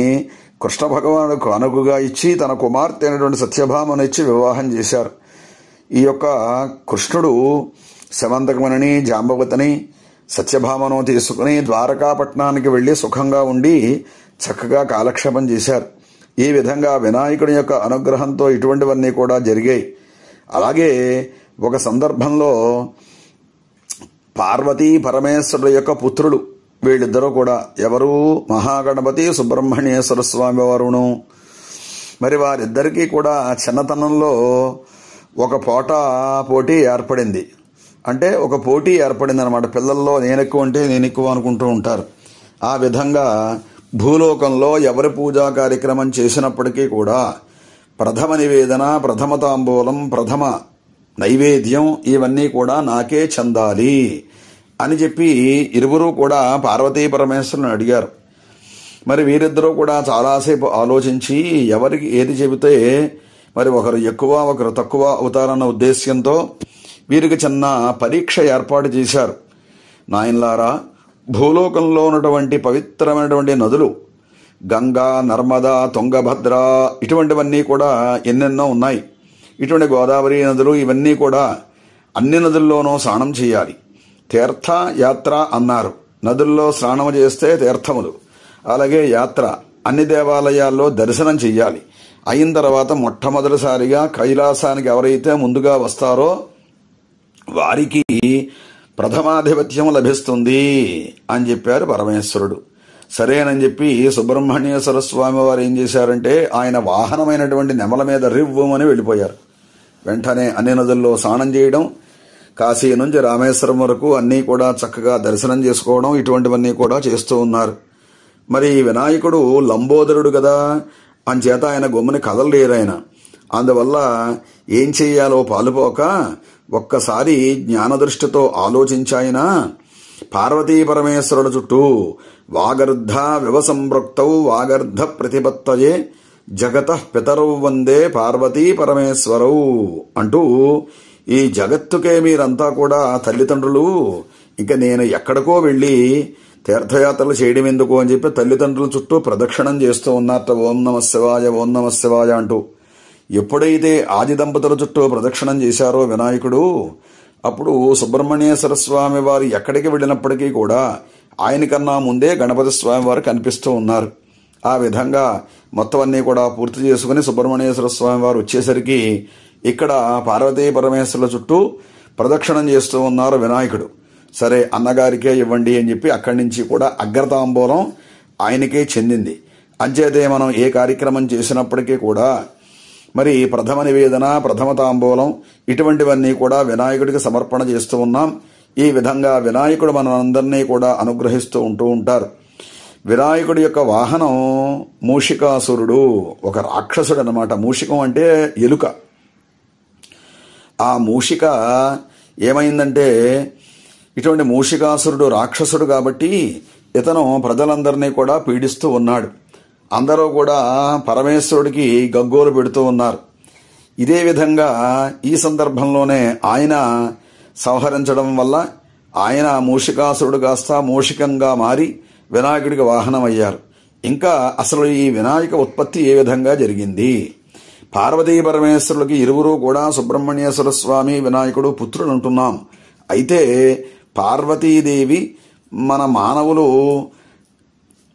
S1: కృష్ణ భగవానుకు అనుగుగా ఇచ్చి తన కుమార్తె అయినటువంటి సత్యభామను ఇచ్చి వివాహం చేశారు. ఈ యొక్క కృష్ణుడు శమంతకమణిని జాంబవతిని సత్యభామను తీసుకుని ద్వారకాపట్నానికి వెళ్ళి సుఖంగా ఉండి చక్కగా కాలక్షేపం చేశారు. ఈ విధంగా వినాయకుడి యొక్క అనుగ్రహంతో ఇటువంటివన్నీ కూడా జరిగాయి. అలాగే ఒక సందర్భంలో పార్వతీ పరమేశ్వరుడు యొక్క పుత్రులు వీళ్ళిద్దరూ కూడా ఎవరు? మహాగణపతి సుబ్రహ్మణ్యేశ్వర స్వామి వారును. మరి వారిద్దరికీ కూడా చిన్నతనంలో ఒక పోటీ ఏర్పడింది. అంటే ఒక పోటీ ఏర్పడింది అనమాట. పిల్లల్లో నేనెక్కువ అంటే నేనెక్కువ అనుకుంటూ ఉంటారు. ఆ విధంగా భూలోకంలో ఎవరి పూజా కార్యక్రమం చేసినప్పటికీ కూడా ప్రథమ నివేదన, ప్రథమ తాంబూలం, ప్రథమ నైవేద్యం ఇవన్నీ కూడా నాకే చెందాలి అని చెప్పి ఇరువురు కూడా పార్వతీ పరమేశ్వరుని అడిగారు. మరి వీరిద్దరూ కూడా చాలాసేపు ఆలోచించి ఎవరికి ఏది చెబితే మరి ఒకరు ఎక్కువ ఒకరు తక్కువ అవుతారన్న ఉద్దేశ్యంతో వీరికి చిన్న పరీక్ష ఏర్పాటు చేశారు. నాయనలారా, భూలోకంలో ఉన్నటువంటి పవిత్రమైనటువంటి నదులు గంగా, నర్మదా, తుంగభద్ర ఇటువంటివన్నీ కూడా ఎన్నెన్నో ఉన్నాయి. ఇటువంటి గోదావరి నదులు ఇవన్నీ కూడా అన్ని నదుల్లోనూ స్నానం చేయాలి. తీర్థ యాత్ర అన్నారు. నదుల్లో స్నానం చేస్తే తీర్థములు, అలాగే యాత్ర అన్ని దేవాలయాల్లో దర్శనం చెయ్యాలి. అయిన తర్వాత మొట్టమొదటిసారిగా కైలాసానికి ఎవరైతే ముందుగా వస్తారో వారికి ప్రథమాధిపత్యం లభిస్తుంది అని చెప్పారు పరమేశ్వరుడు. సరేనని చెప్పి సుబ్రహ్మణ్యేశ్వర స్వామి వారు ఏం చేశారంటే ఆయన వాహనమైనటువంటి నెమల మీద రివ్వమని వెళ్ళిపోయారు. వెంటనే అన్ని నదుల్లో స్నానం చేయడం, కాశీ నుంచి రామేశ్వరం వరకు అన్నీ కూడా చక్కగా దర్శనం చేసుకోవడం ఇటువంటివన్నీ కూడా చేస్తూ ఉన్నారు. మరి వినాయకుడు లంబోదరుడు కదా, అంచేత ఆయన గొమ్మని కదలలేరు ఆయన. అందువల్ల ఏం చెయ్యాలో పాలుపోక ఒక్కసారి జ్ఞానదృష్టితో ఆలోచించాయన పార్వతీ పరమేశ్వరుడు చుట్టూ వాగర్ధ వివసంపృక్తౌ వాగర్ధ ప్రతిపత్తయే జగతః పితరౌ వందే పార్వతీ పరమేశ్వరౌ అంటూ ఈ జగత్తుకే మీరంతా కూడా తల్లిదండ్రులు, ఇక నేను ఎక్కడికో వెళ్ళి తీర్థయాత్రలు చేయడం ఎందుకు అని చెప్పి తల్లిదండ్రుల చుట్టూ ప్రదక్షిణం చేస్తూ ఉన్నారట. ఓం నమ శివాయ, ఓం నమ శివాయ అంటూ. ఎప్పుడైతే ఆది దంపతుల చుట్టూ ప్రదక్షిణం చేశారో వినాయకుడు, అప్పుడు సుబ్రహ్మణ్యేశ్వర స్వామి వారు ఎక్కడికి వెళ్ళినప్పటికీ కూడా ఆయనకన్నా ముందే గణపతి స్వామి వారు కనిపిస్తూ ఉన్నారు. ఆ విధంగా మొత్తం అన్నీ కూడా పూర్తి చేసుకుని సుబ్రహ్మణ్యేశ్వర స్వామి వారు వచ్చేసరికి ఇక్కడ పార్వతీ పరమేశ్వరుల చుట్టూ ప్రదక్షిణం చేస్తూ ఉన్నారు వినాయకుడు. సరే అన్నగారికే ఇవ్వండి అని చెప్పి అక్కడి నుంచి కూడా అగ్రతాంబూలం ఆయనకే చెందింది. అంచేతే మనం ఏ కార్యక్రమం చేసినప్పటికీ కూడా మరి ప్రథమ నివేదన, ప్రథమ తాంబూలం ఇటువంటివన్నీ కూడా వినాయకుడికి సమర్పణ చేస్తూ ఉన్నాం. ఈ విధంగా వినాయకుడు మనందరినీ కూడా అనుగ్రహిస్తూ ఉంటూ ఉంటారు. వినాయకుడి యొక్క వాహనం మూషికాసురుడు, ఒక రాక్షసుడు అన్నమాట. మూషికం అంటే ఎలుక. ఆ మూషిక ఏమైందంటే ఇటువంటి మూషికాసురుడు రాక్షసుడు కాబట్టి ఇతను ప్రజలందరినీ కూడా పీడిస్తూ ఉన్నాడు. అందరూ కూడా పరమేశ్వరుడికి గగ్గోలు పెడుతూ ఉన్నారు. ఇదే విధంగా ఈ సందర్భంలోనే ఆయన సంహరించడం వల్ల ఆయన మూషికాసురుడు కాస్త మూషికంగా మారి వినాయకుడికి వాహనం అయ్యారు. ఇంకా అసలు ఈ వినాయక ఉత్పత్తి ఏ విధంగా జరిగింది? పార్వతీ పరమేశ్వరులకి ఇరువురు కూడా సుబ్రహ్మణ్యేశ్వర స్వామి వినాయకుడు పుత్రులు అంటున్నాం. అయితే పార్వతీదేవి మన మానవులు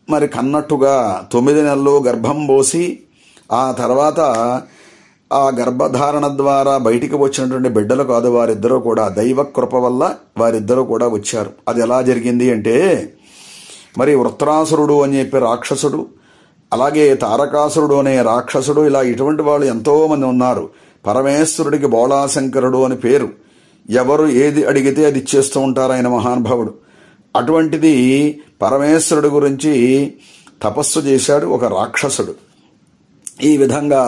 S1: మరి కన్నట్టుగా 9 నెలలు గర్భం పోసి ఆ తర్వాత ఆ గర్భధారణ ద్వారా బయటికి వచ్చినటువంటి బిడ్డలు కాదు వారిద్దరూ కూడా, దైవ కృప వల్ల వారిద్దరూ కూడా వచ్చారు. అది ఎలా జరిగింది అంటే మరి వృత్రాసురుడు అని చెప్పి రాక్షసుడు, అలాగే తారకాసురుడు అనే రాక్షసుడు, ఇలా ఇటువంటి వాళ్ళు ఎంతో మంది ఉన్నారు. పరమేశ్వరుడికి బోళాశంకరుడు అని పేరు. ఎవరు ఏది అడిగితే అది ఇచ్చేస్తూ ఉంటారు ఆయన మహానుభావుడు. అటువంటిది పరమేశ్వరుడు గురించి తపస్సు చేశాడు ఒక రాక్షసుడు. ఈ విధంగా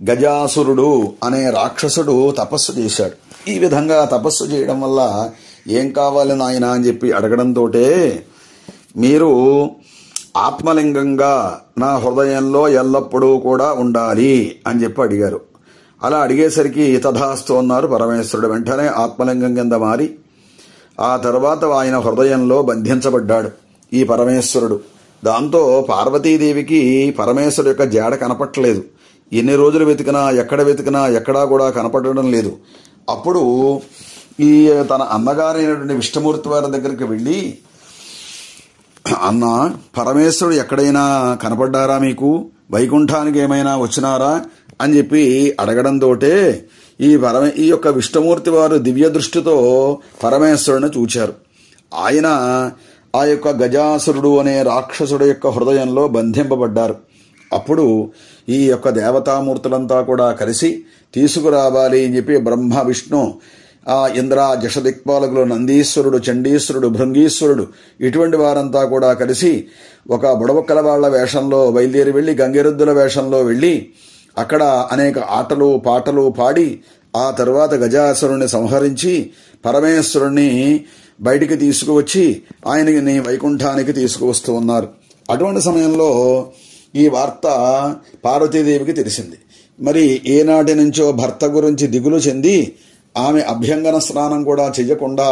S1: గజాసురుడు అనే రాక్షసుడు తపస్సు చేశాడు. ఈ విధంగా తపస్సు చేయడం వల్ల ఏం కావాలి నాయన అని చెప్పి అడగడంతో మీరు ఆత్మలింగంగా నా హృదయంలో ఎల్లప్పుడూ కూడా ఉండాలి అని చెప్పి అడిగారు. అలా అడిగేసరికి తథాస్తు అన్నారు పరమేశ్వరుడు. వెంటనే ఆత్మలింగం కింద మారి ఆ తర్వాత ఆయన హృదయంలో బంధించబడ్డాడు ఈ పరమేశ్వరుడు. దాంతో పార్వతీదేవికి పరమేశ్వరుడు యొక్క జాడ కనపట్టలేదు. ఎన్ని రోజులు వెతికినా ఎక్కడా కూడా కనపడడం లేదు. అప్పుడు ఈ తన అన్నగారైనటువంటి విష్ణుమూర్తి వారి దగ్గరికి వెళ్ళి, అన్న పరమేశ్వరుడు ఎక్కడైనా కనపడ్డారా మీకు? వైకుంఠానికి ఏమైనా వచ్చినారా అని చెప్పి అడగడంతో ఈ యొక్క విష్ణుమూర్తి వారు దివ్య దృష్టితో పరమేశ్వరుని చూచారు. ఆయన ఆ యొక్క గజాసురుడు అనే రాక్షసుడు యొక్క హృదయంలో బంధింపబడ్డారు. అప్పుడు ఈ యొక్క దేవతామూర్తులంతా కూడా కలిసి తీసుకురావాలి అని చెప్పి బ్రహ్మ, విష్ణు, ఇంద్ర, జషదిక్పాలకులు, నందీశ్వరుడు, చండీశ్వరుడు, భృంగీశ్వరుడు ఇటువంటి వారంతా కూడా కలిసి ఒక బుడబుక్కల వాళ్ల వేషంలో బయలుదేరి వెళ్లి, గంగిరెద్దుల వేషంలో వెళ్లి అక్కడ అనేక ఆటలు పాటలు పాడి ఆ తరువాత గజాసురుణ్ణి సంహరించి పరమేశ్వరుణ్ణి బయటికి తీసుకువచ్చి ఆయనని వైకుంఠానికి తీసుకువస్తూ ఉన్నారు. అటువంటి సమయంలో ఈ వార్త పార్వతీదేవికి తెలిసింది. మరి ఏనాటి నుంచో భర్త గురించి దిగులు చెంది ఆమె అభ్యంగన స్నానం కూడా చెయ్యకుండా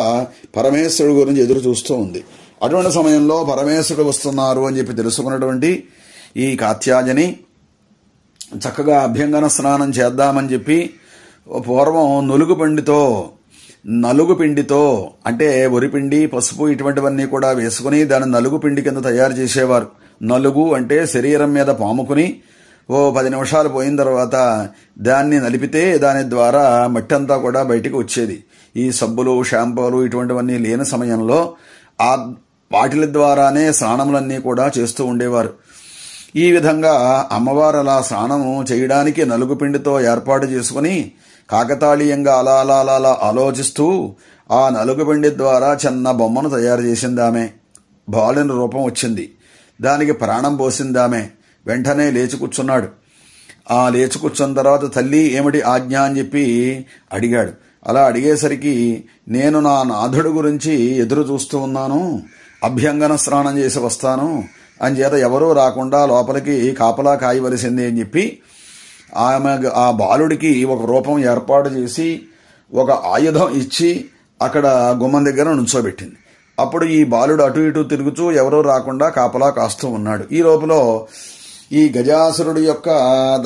S1: పరమేశ్వరుడు గురించి ఎదురు చూస్తూ ఉంది. అటువంటి సమయంలో పరమేశ్వరుడు వస్తున్నారు అని చెప్పి తెలుసుకున్నటువంటి ఈ కాత్యాయని చక్కగా అభ్యంగన స్నానం చేద్దామని చెప్పి పూర్వం నలుగు పిండితో అంటే వరిపిండి, పసుపు ఇటువంటివన్నీ కూడా వేసుకుని దాన్ని నలుగు పిండి కింద తయారు చేసేవారు. నలుగు అంటే శరీరం మీద పాముకుని 10 నిమిషాలు పోయిన తర్వాత దాన్ని నలిపితే దాని ద్వారా మట్టి అంతా కూడా బయటికి వచ్చేది. ఈ సబ్బులు, షాంపూలు ఇటువంటివన్నీ లేని సమయంలో ఆ వాటిల ద్వారానే స్నానములన్నీ కూడా చేస్తూ ఉండేవారు. ఈ విధంగా అమ్మవారు అలా స్నానం చేయడానికి నలుగుపిండితో ఏర్పాటు చేసుకుని కాకతాళీయంగా అలా ఆలోచిస్తూ ఆ నలుగుపిండి ద్వారా చిన్న బొమ్మను తయారు చేసిందామె. బాలుని రూపం వచ్చింది. దానికి ప్రాణం పోసిందామె. వెంటనే లేచి కూర్చున్నాడు. ఆ లేచి కూర్చున్న తర్వాత తల్లి ఏమిటి ఆజ్ఞ అని చెప్పి అడిగాడు. అలా అడిగేసరికి నేను నా నాథుడు గురించి ఎదురు చూస్తూ ఉన్నాను, అభ్యంగన స్నానం చేసి వస్తాను అని చేత ఎవరూ రాకుండా లోపలికి కాపలా కాయవలసింది అని చెప్పి ఆమె ఆ బాలుడికి ఒక రూపం ఏర్పాటు చేసి ఒక ఆయుధం ఇచ్చి అక్కడ గుమ్మం దగ్గర నుంచోబెట్టింది. అప్పుడు ఈ బాలుడు అటు ఇటు తిరుగుతూ ఎవరూ రాకుండా కాపలా కాస్తూ ఉన్నాడు. ఈ లోపల ఈ గజాసురుడి యొక్క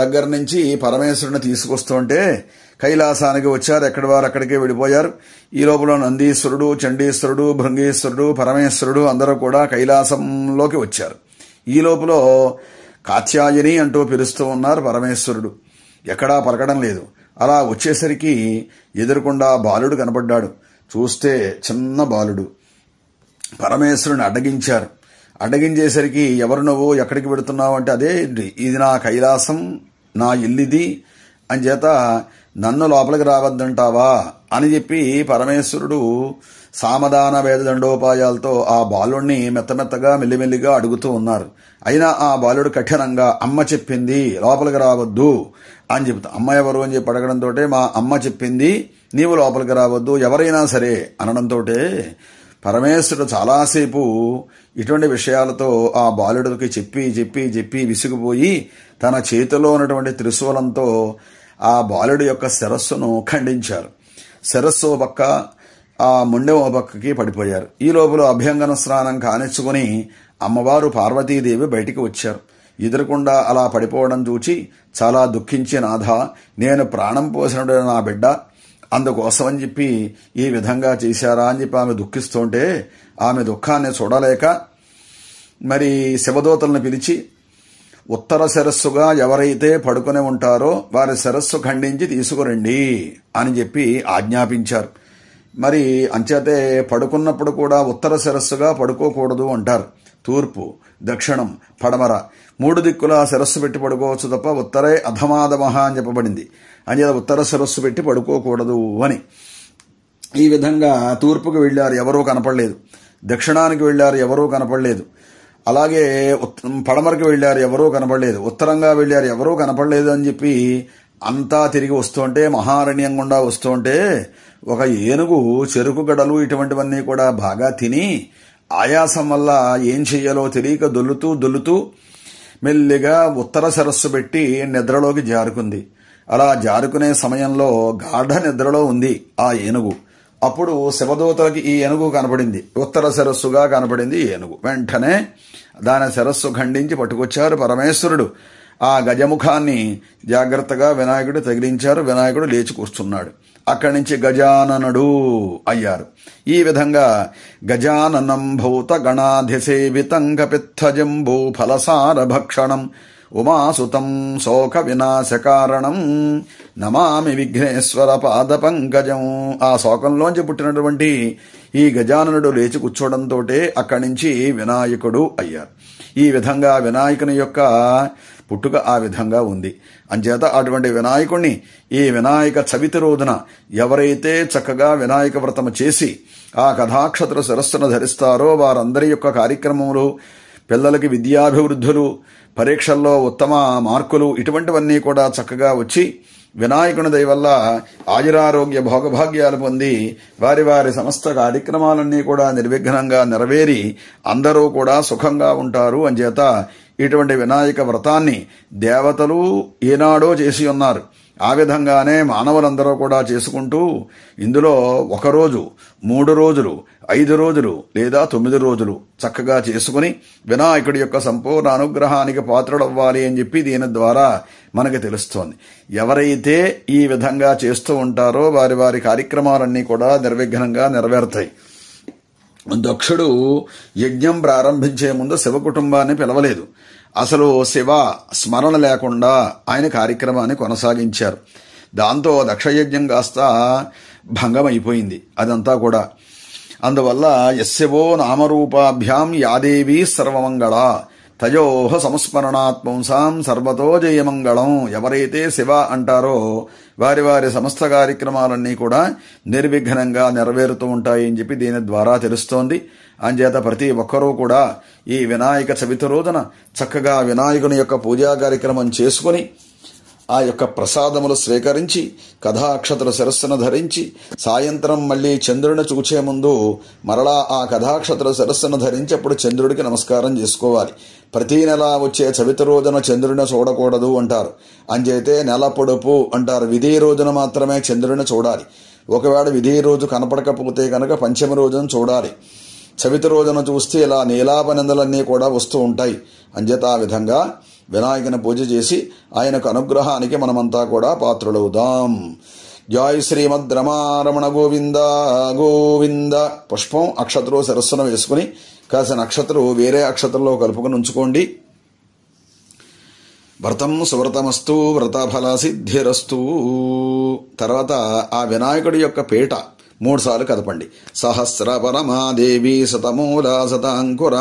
S1: దగ్గర నుంచి పరమేశ్వరుని తీసుకొస్తుంటే కైలాసానికి వచ్చారు. ఎక్కడి వారు అక్కడికే వెళ్ళిపోయారు. ఈ లోపల నందీశ్వరుడు, చండీశ్వరుడు, భృంగీశ్వరుడు, పరమేశ్వరుడు అందరూ కూడా కైలాసంలోకి వచ్చారు. ఈ లోపల కాత్యాయని అంటూ పిలుస్తూ ఉన్నారు. పరమేశ్వరుడు ఎక్కడా పలకడం లేదు. అలా వచ్చేసరికి ఎదురుకుండా బాలుడు కనపడ్డాడు. చూస్తే చిన్న బాలుడు. పరమేశ్వరుని అడ్డగించారు. అడ్డగించేసరికి ఎవరు నువ్వు, ఎక్కడికి పెడుతున్నావు అంటే అదే ఇది నా కైలాసం, నా ఇల్లిది అని చేత నన్ను లోపలికి రావద్దంటావా అని చెప్పి పరమేశ్వరుడు సామధాన వేదదండోపాయాలతో ఆ బాలుణ్ణి మెత్తమెత్తగా మెల్లిమెల్లిగా అడుగుతూ ఉన్నారు. అయినా ఆ బాలుడు కఠినంగా అమ్మ చెప్పింది లోపలికి రావద్దు అని చెప్తా. అమ్మ ఎవరు అని చెప్పి అడగడంతో మా అమ్మ చెప్పింది నీవు లోపలికి రావద్దు ఎవరైనా సరే అనడంతో పరమేశ్వరుడు చాలాసేపు ఇటువంటి విషయాలతో ఆ బాలుడికి చెప్పి చెప్పి చెప్పి విసిగిపోయి తన చేతిలో ఉన్నటువంటి త్రిశూలంతో ఆ బాలుడి యొక్క శిరస్సును ఖండించారు. శిరస్సు పక్క ఆ ముండెం పక్కకి పడిపోయారు. ఈ లోపల అభ్యంగన స్నానం కానిచ్చుకుని అమ్మవారు పార్వతీదేవి బయటికి వచ్చారు. ఎదురకుండా అలా పడిపోవడం చూచి చాలా దుఃఖించి నాథ, నేను ప్రాణం పోసినడు నా బిడ్డ, అందుకోసమని చెప్పి ఈ విధంగా చేశారా అని చెప్పి ఆమె దుఃఖిస్తుంటే ఆమె దుఃఖాన్ని చూడలేక మరి శివదూతలను పిలిచి ఉత్తర శిరస్సుగా ఎవరైతే పడుకుని ఉంటారో వారి శిరస్సు ఖండించి తీసుకురండి అని చెప్పి ఆజ్ఞాపించారు. మరి అంచేతే పడుకున్నప్పుడు కూడా ఉత్తర శిరస్సుగా పడుకోకూడదు అంటారు. తూర్పు, దక్షిణం, పడమర 3 దిక్కుల శిరస్సు పెట్టి పడుకోవచ్చు తప్ప ఉత్తరే అధమాధమహ అని చెప్పబడింది. అంచేత ఉత్తర శిరస్సు పెట్టి పడుకోకూడదు అని. ఈ విధంగా తూర్పుకు వెళ్లారు, ఎవరూ కనపడలేదు. దక్షిణానికి వెళ్లారు, ఎవరూ కనపడలేదు. అలాగే పడమరకు వెళ్లారు, ఎవరూ కనపడలేదు. ఉత్తరంగా వెళ్లారు, ఎవరూ కనపడలేదు అని చెప్పి అంతా తిరిగి వస్తుంటే మహారణ్యం గుండా వస్తుంటే ఒక ఏనుగు చెరుకు గడలు ఇటువంటివన్నీ కూడా బాగా తిని ఆయాసం వల్ల ఏం చెయ్యాలో తెలియక దొల్లుతూ మెల్లిగా ఉత్తర శిరస్సు పెట్టి నిద్రలోకి జారుకుంది. అలా జారుకునే సమయంలో గాఢ నిద్రలో ఉంది ఆ ఏనుగు. అప్పుడు శివదూతలకి ఈ ఏనుగు కనపడింది. ఉత్తర శిరస్సుగా కనపడింది ఏనుగు. వెంటనే దాని శిరస్సు ఖండించి పట్టుకొచ్చారు పరమేశ్వరుడు. ఆ గజముఖాన్ని జాగ్రత్తగా వినాయకుడు తగిలించారు. వినాయకుడు లేచి కూర్చున్నాడు. అక్కడి నుంచి గజాననుడు అయ్యారు. ఈ విధంగా గజాననం భూత గణాధిసేవితం కపిత్థజంబూ ఫలసార భక్షణం ఉమాసుతం శోక వినాశకారణం నమామి విఘ్నేశ్వర పాద పంకజం. ఆ శోకంలోంచి పుట్టినటువంటి ఈ గజాననుడు లేచి కూర్చోవడంతో అక్కడి నుంచి వినాయకుడు అయ్యారు. ఈ విధంగా వినాయకుని యొక్క పుట్టుక ఆ విధంగా ఉంది. అంచేత అటువంటి వినాయకుడిని ఈ వినాయక చవితి రోజున ఎవరైతే చక్కగా వినాయక వ్రతము చేసి ఆ కథాక్షత్ర శిరస్సును ధరిస్తారో వారందరి యొక్క కార్యక్రమములు, పిల్లలకి విద్యాభివృద్ధులు, పరీక్షల్లో ఉత్తమ మార్కులు ఇటువంటివన్నీ కూడా చక్కగా వచ్చి వినాయకుని దయ వల్ల ఆయురారోగ్య భోగభాగ్యాలు పొంది వారి వారి సమస్త కార్యక్రమాలన్నీ కూడా నిర్విఘ్నంగా నెరవేరి అందరూ కూడా సుఖంగా ఉంటారు. అంచేత ఇటువంటి వినాయక వ్రతాన్ని దేవతలు ఏనాడో చేసి ఉన్నారు. ఆ విధంగానే మానవులందరూ కూడా చేసుకుంటూ ఇందులో 1 రోజు, 3 రోజులు, 5 రోజులు లేదా 9 రోజులు చక్కగా చేసుకుని వినాయకుడి యొక్క సంపూర్ణ అనుగ్రహానికి పాత్రుడవ్వాలి అని చెప్పి దీని ద్వారా మనకి తెలుస్తోంది. ఎవరైతే ఈ విధంగా చేస్తూ ఉంటారో వారి వారి కార్యక్రమాలన్నీ కూడా నిర్విఘ్నంగా నెరవేరుతాయి. దక్షుడు యజ్ఞం ప్రారంభించే ముందు శివ కుటుంబాన్ని పిలవలేదు. అసలు శివ స్మరణ లేకుండా ఆయన కార్యక్రమాన్ని కొనసాగించారు. దాంతో దక్షయజ్ఞం కాస్త భంగమైపోయింది అదంతా కూడా. అందువల్ల యస్యవో నామరూపాభ్యాం యాదేవీ సర్వమంగళ తయోహ సంస్మరణాత్మంసాం సర్వతో జయమంగళం. ఎవరైతే శివ అంటారో వారి వారి సమస్త కార్యక్రమాలన్నీ కూడా నిర్విఘ్నంగా నెరవేరుతూ ఉంటాయి అని చెప్పి దీని ద్వారా తెలుస్తోంది. అంచేత ప్రతి ఒక్కరూ కూడా ఈ వినాయక చవితి రోజున చక్కగా వినాయకుని యొక్క పూజా కార్యక్రమం చేసుకుని ఆ యొక్క ప్రసాదములు స్వీకరించి కథాక్షత్ర శిరస్సును ధరించి సాయంత్రం మళ్లీ చంద్రుడిని చూచే ముందు మరలా ఆ కథాక్షత్ర శిరస్సును ధరించి అప్పుడు చంద్రుడికి నమస్కారం చేసుకోవాలి. ప్రతి నెల వచ్చే చవితి రోజున చంద్రుడిని చూడకూడదు అంటారు. అంచేతే నెల పొడుపు అంటారు. విధి రోజున మాత్రమే చంద్రుడిని చూడాలి. ఒకవేళ విధి రోజు కనపడకపోతే కనుక పంచమి రోజున చూడాలి. చవితి రోజున చూస్తే ఇలా నీలాపనిందలన్నీ కూడా వస్తూ ఉంటాయి. అంచేత ఆ విధంగా వినాయకుని పూజ చేసి ఆయనకు అనుగ్రహానికి మనమంతా కూడా పాత్రులవుదాం. జై శ్రీమద్ రమారమణ గోవింద గోవింద. పుష్పం అక్షతలు శిరస్సును వేసుకుని కాసిన అక్షతలు వేరే అక్షతల్లో కలుపుకుని ఉంచుకోండి. వ్రతం సువ్రతమస్తు వ్రతఫల సిద్ధిరస్తు. తర్వాత ఆ వినాయకుడి యొక్క పీట 3 సార్లు కదపండి. సహస్ర పరమాదేవి శతమూల శతాంకుర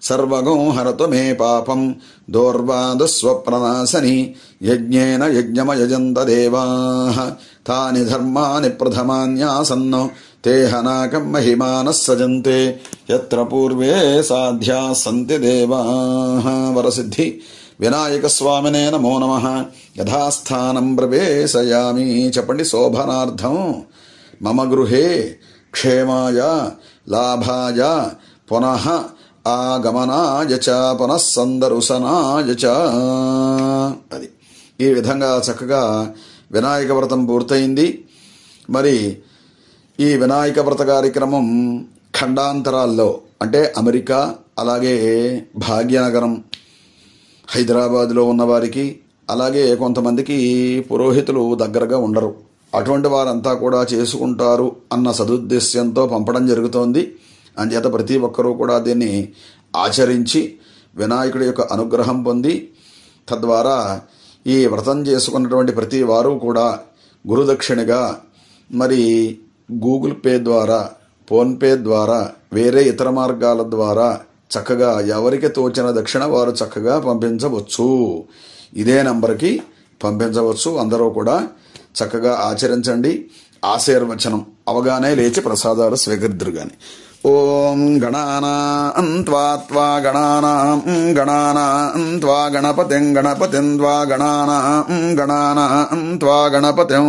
S1: సర్వగో హరతు మే పాపం దౌర్వాదస్వప్రనాశని యజ్ఞేన యజ్ఞమయజంత దేవాః తాని ధర్మాని ప్రథమాన్యాసన్నో తేహనాకం మహిమానః సజంతే యత్ర పూర్వే సాధ్యా సంతి దేవాః. వరసిద్ధి వినాయక స్వామినే నమో నమః. యథాస్థానం ప్రవేశయామి. చెప్పండి. శోభనార్థం మమ గృహే క్షేమాయ లాభాయ పునః ఆగమనాయ చ పునఃసందర్శనాయ చ. అది ఈ విధంగా చక్కగా వినాయక వ్రతం పూర్తయింది. మరి ఈ వినాయక వ్రత కార్యక్రమం ఖండాంతరాల్లో అంటే అమెరికా, అలాగే భాగ్యనగరం, హైదరాబాద్లో ఉన్నవారికి, అలాగే కొంతమందికి పురోహితులు దగ్గరగా ఉండరు. అటువంటి వారంతా కూడా చేసుకుంటారు అన్న సదుద్దేశ్యంతో పంపడం జరుగుతోంది. అంచేత ప్రతి ఒక్కరూ కూడా దీన్ని ఆచరించి వినాయకుడి యొక్క అనుగ్రహం పొంది తద్వారా ఈ వ్రతం చేసుకున్నటువంటి ప్రతి వారు కూడా గురుదక్షిణగా మరి గూగుల్ పే ద్వారా, ఫోన్పే ద్వారా, వేరే ఇతర మార్గాల ద్వారా చక్కగా ఎవరికి తోచిన దక్షిణ వారు చక్కగా పంపించవచ్చు. ఇదే నంబర్కి పంపించవచ్చు. అందరూ కూడా చక్కగా ఆచరించండి. ఆశీర్వచనం అవగానే లేచి ప్రసాదాలు స్వీకరిద్దురు గాని. ఓం గణానాం త్వా గణానాం గణానాం త్వా గణపతిం గణపతిం త్వా గణానాం గణానాం త్వా గణపతిం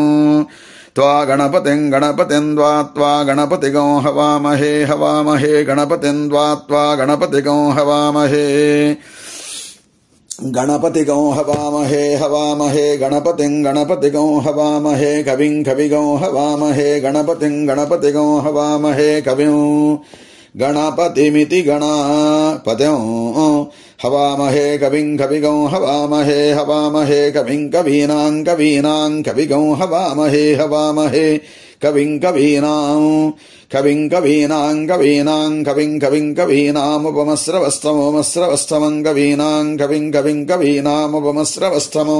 S1: గణపతిం త్వా గణపతిగం హవామహే హవామహే గణపతిం త్వా గణపతిగం హవామహే గణపతిగం హవామహే హవామహే గణపతిగం హవామహే కవిం కవిగం హవామహే గణపతిగం హవామహే కవిం గణపతిమితి గణపతిం హవామహే కవిం కవిగం హవామహే హవామహే కవిం కవీనాం కవిగం హవామహే హవామహే కవిం కవీనాం కవిం కవీనాం కవీనాం కవిం కవిం కవీనాముపమస్రవస్తమోమస్రవస్తమం కవీనాం కవిం కవిం కవీనాముపమస్రవస్తమో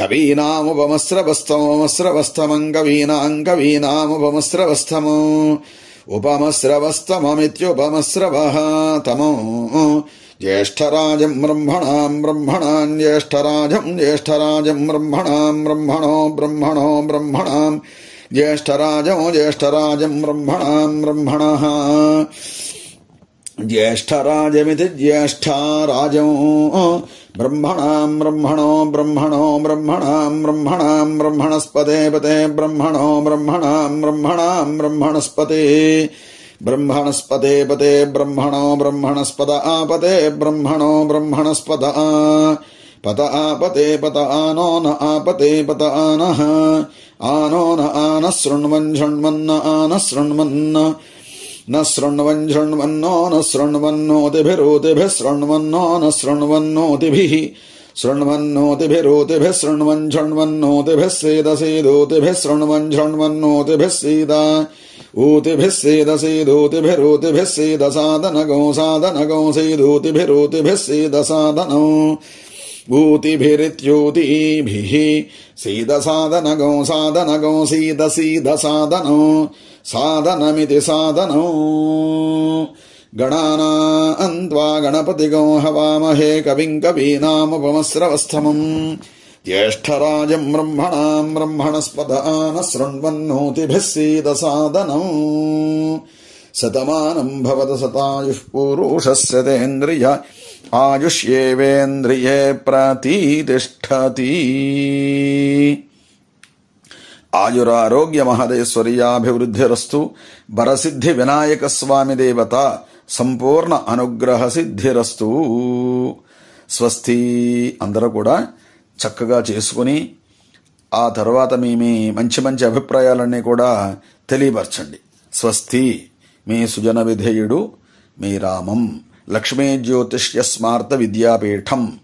S1: కవీనాముపమస్రవస్తమోమస్రవస్తమం కవీనాం కవీనాముపమస్రవస్తమో ఉపమస్రవస్తమమిత్యుపమస్రవః తమో జ్యేష్ఠరాజం బ్రహ్మణాం బ్రహ్మణాం జ్యేష్ఠరాజం జ్యేష్ఠరాజం బ్రహ్మణాం బ్రహ్మణో బ్రహ్మణో బ్రహ్మణాం జ్యేష్ఠరాజం జ్యేష్ఠరాజం బ్రహ్మణాం బ్రహ్మణః జ్యేష్ఠరాజమితి జ్యేష్ఠరాజం బ్రహ్మణాం బ్రహ్మణో బ్రహ్మణో బ్రహ్మణాం బ్రహ్మణాం బ్రహ్మణస్పతే పతే బ్రహ్మణో బ్రహ్మణాం బ్రహ్మణాం బ్రహ్మణస్పతే బ్రహ్మణస్పతే పతే బ్రహ్మణో బ్రహ్మణస్పద ఆపతే బ్రహ్మణో బ్రహ్మణస్పద పత ఆపతే పత ఆనో న ఆపతే పత ఆనః ఆనో న ఆన శృణ్వన్ శృణ్వన్న ఆన శృణ్వన్న న శృణ్వన్ శృణ్వన్నో న శృణ్వన్నోతిభిరోతిభిః శృణ్వన్నో న శృణ్వన్నోతిభిః శృణ్వన్నోతిభిరోతిభిః శృణ్వన్ శృణ్వన్నోతిభిः సేదసేదోతిభిः శృణ్వన్ శృణ్వన్నోతిభిः సేద ఊతిభిः సేదసేదోతిభిరోతిభిः సేదసాదనగో సాదనగో సేదోతిభిరోతిభిः సేదసాదనో ఊతిభిరిత్యూతిభిః సేదసాదనగో సాదనగో సీదసీదసాదనో సాదనమితి సాదనో గణానాం త్వా గణపతిగం హవామహే కవిం కవీనాముపమస్రవస్తమం జ్యేష్ఠరాజం బ్రహ్మణాం బ్రహ్మణస్పద ఆన శృణ్వన్నోతిభిः సీదసాదనం శతమానం భవతు శతాయుః పురుషస్య తేంద్రియ ఆయుష్యేవేంద్రియే ప్రతిష్ఠతి. ఆయురారోగ్య మహదేశ్వర్యాభివృద్ధిరస్తు. వరసిద్ధి వినాయక స్వామి దేవత సంపూర్ణ అనుగ్రహ సిద్ధిరస్తు. స్వస్తి. అందరూ కూడా చక్కగా చేసుకుని ఆ తర్వాత మీ మంచి మంచి అభిప్రాయాలన్నీ కూడా తెలియపరచండి. స్వస్తి. మీ సుజన విధేయుడు మీ రామం. లక్ష్మీ జ్యోతిష్య స్మార్త విద్యాపీఠం.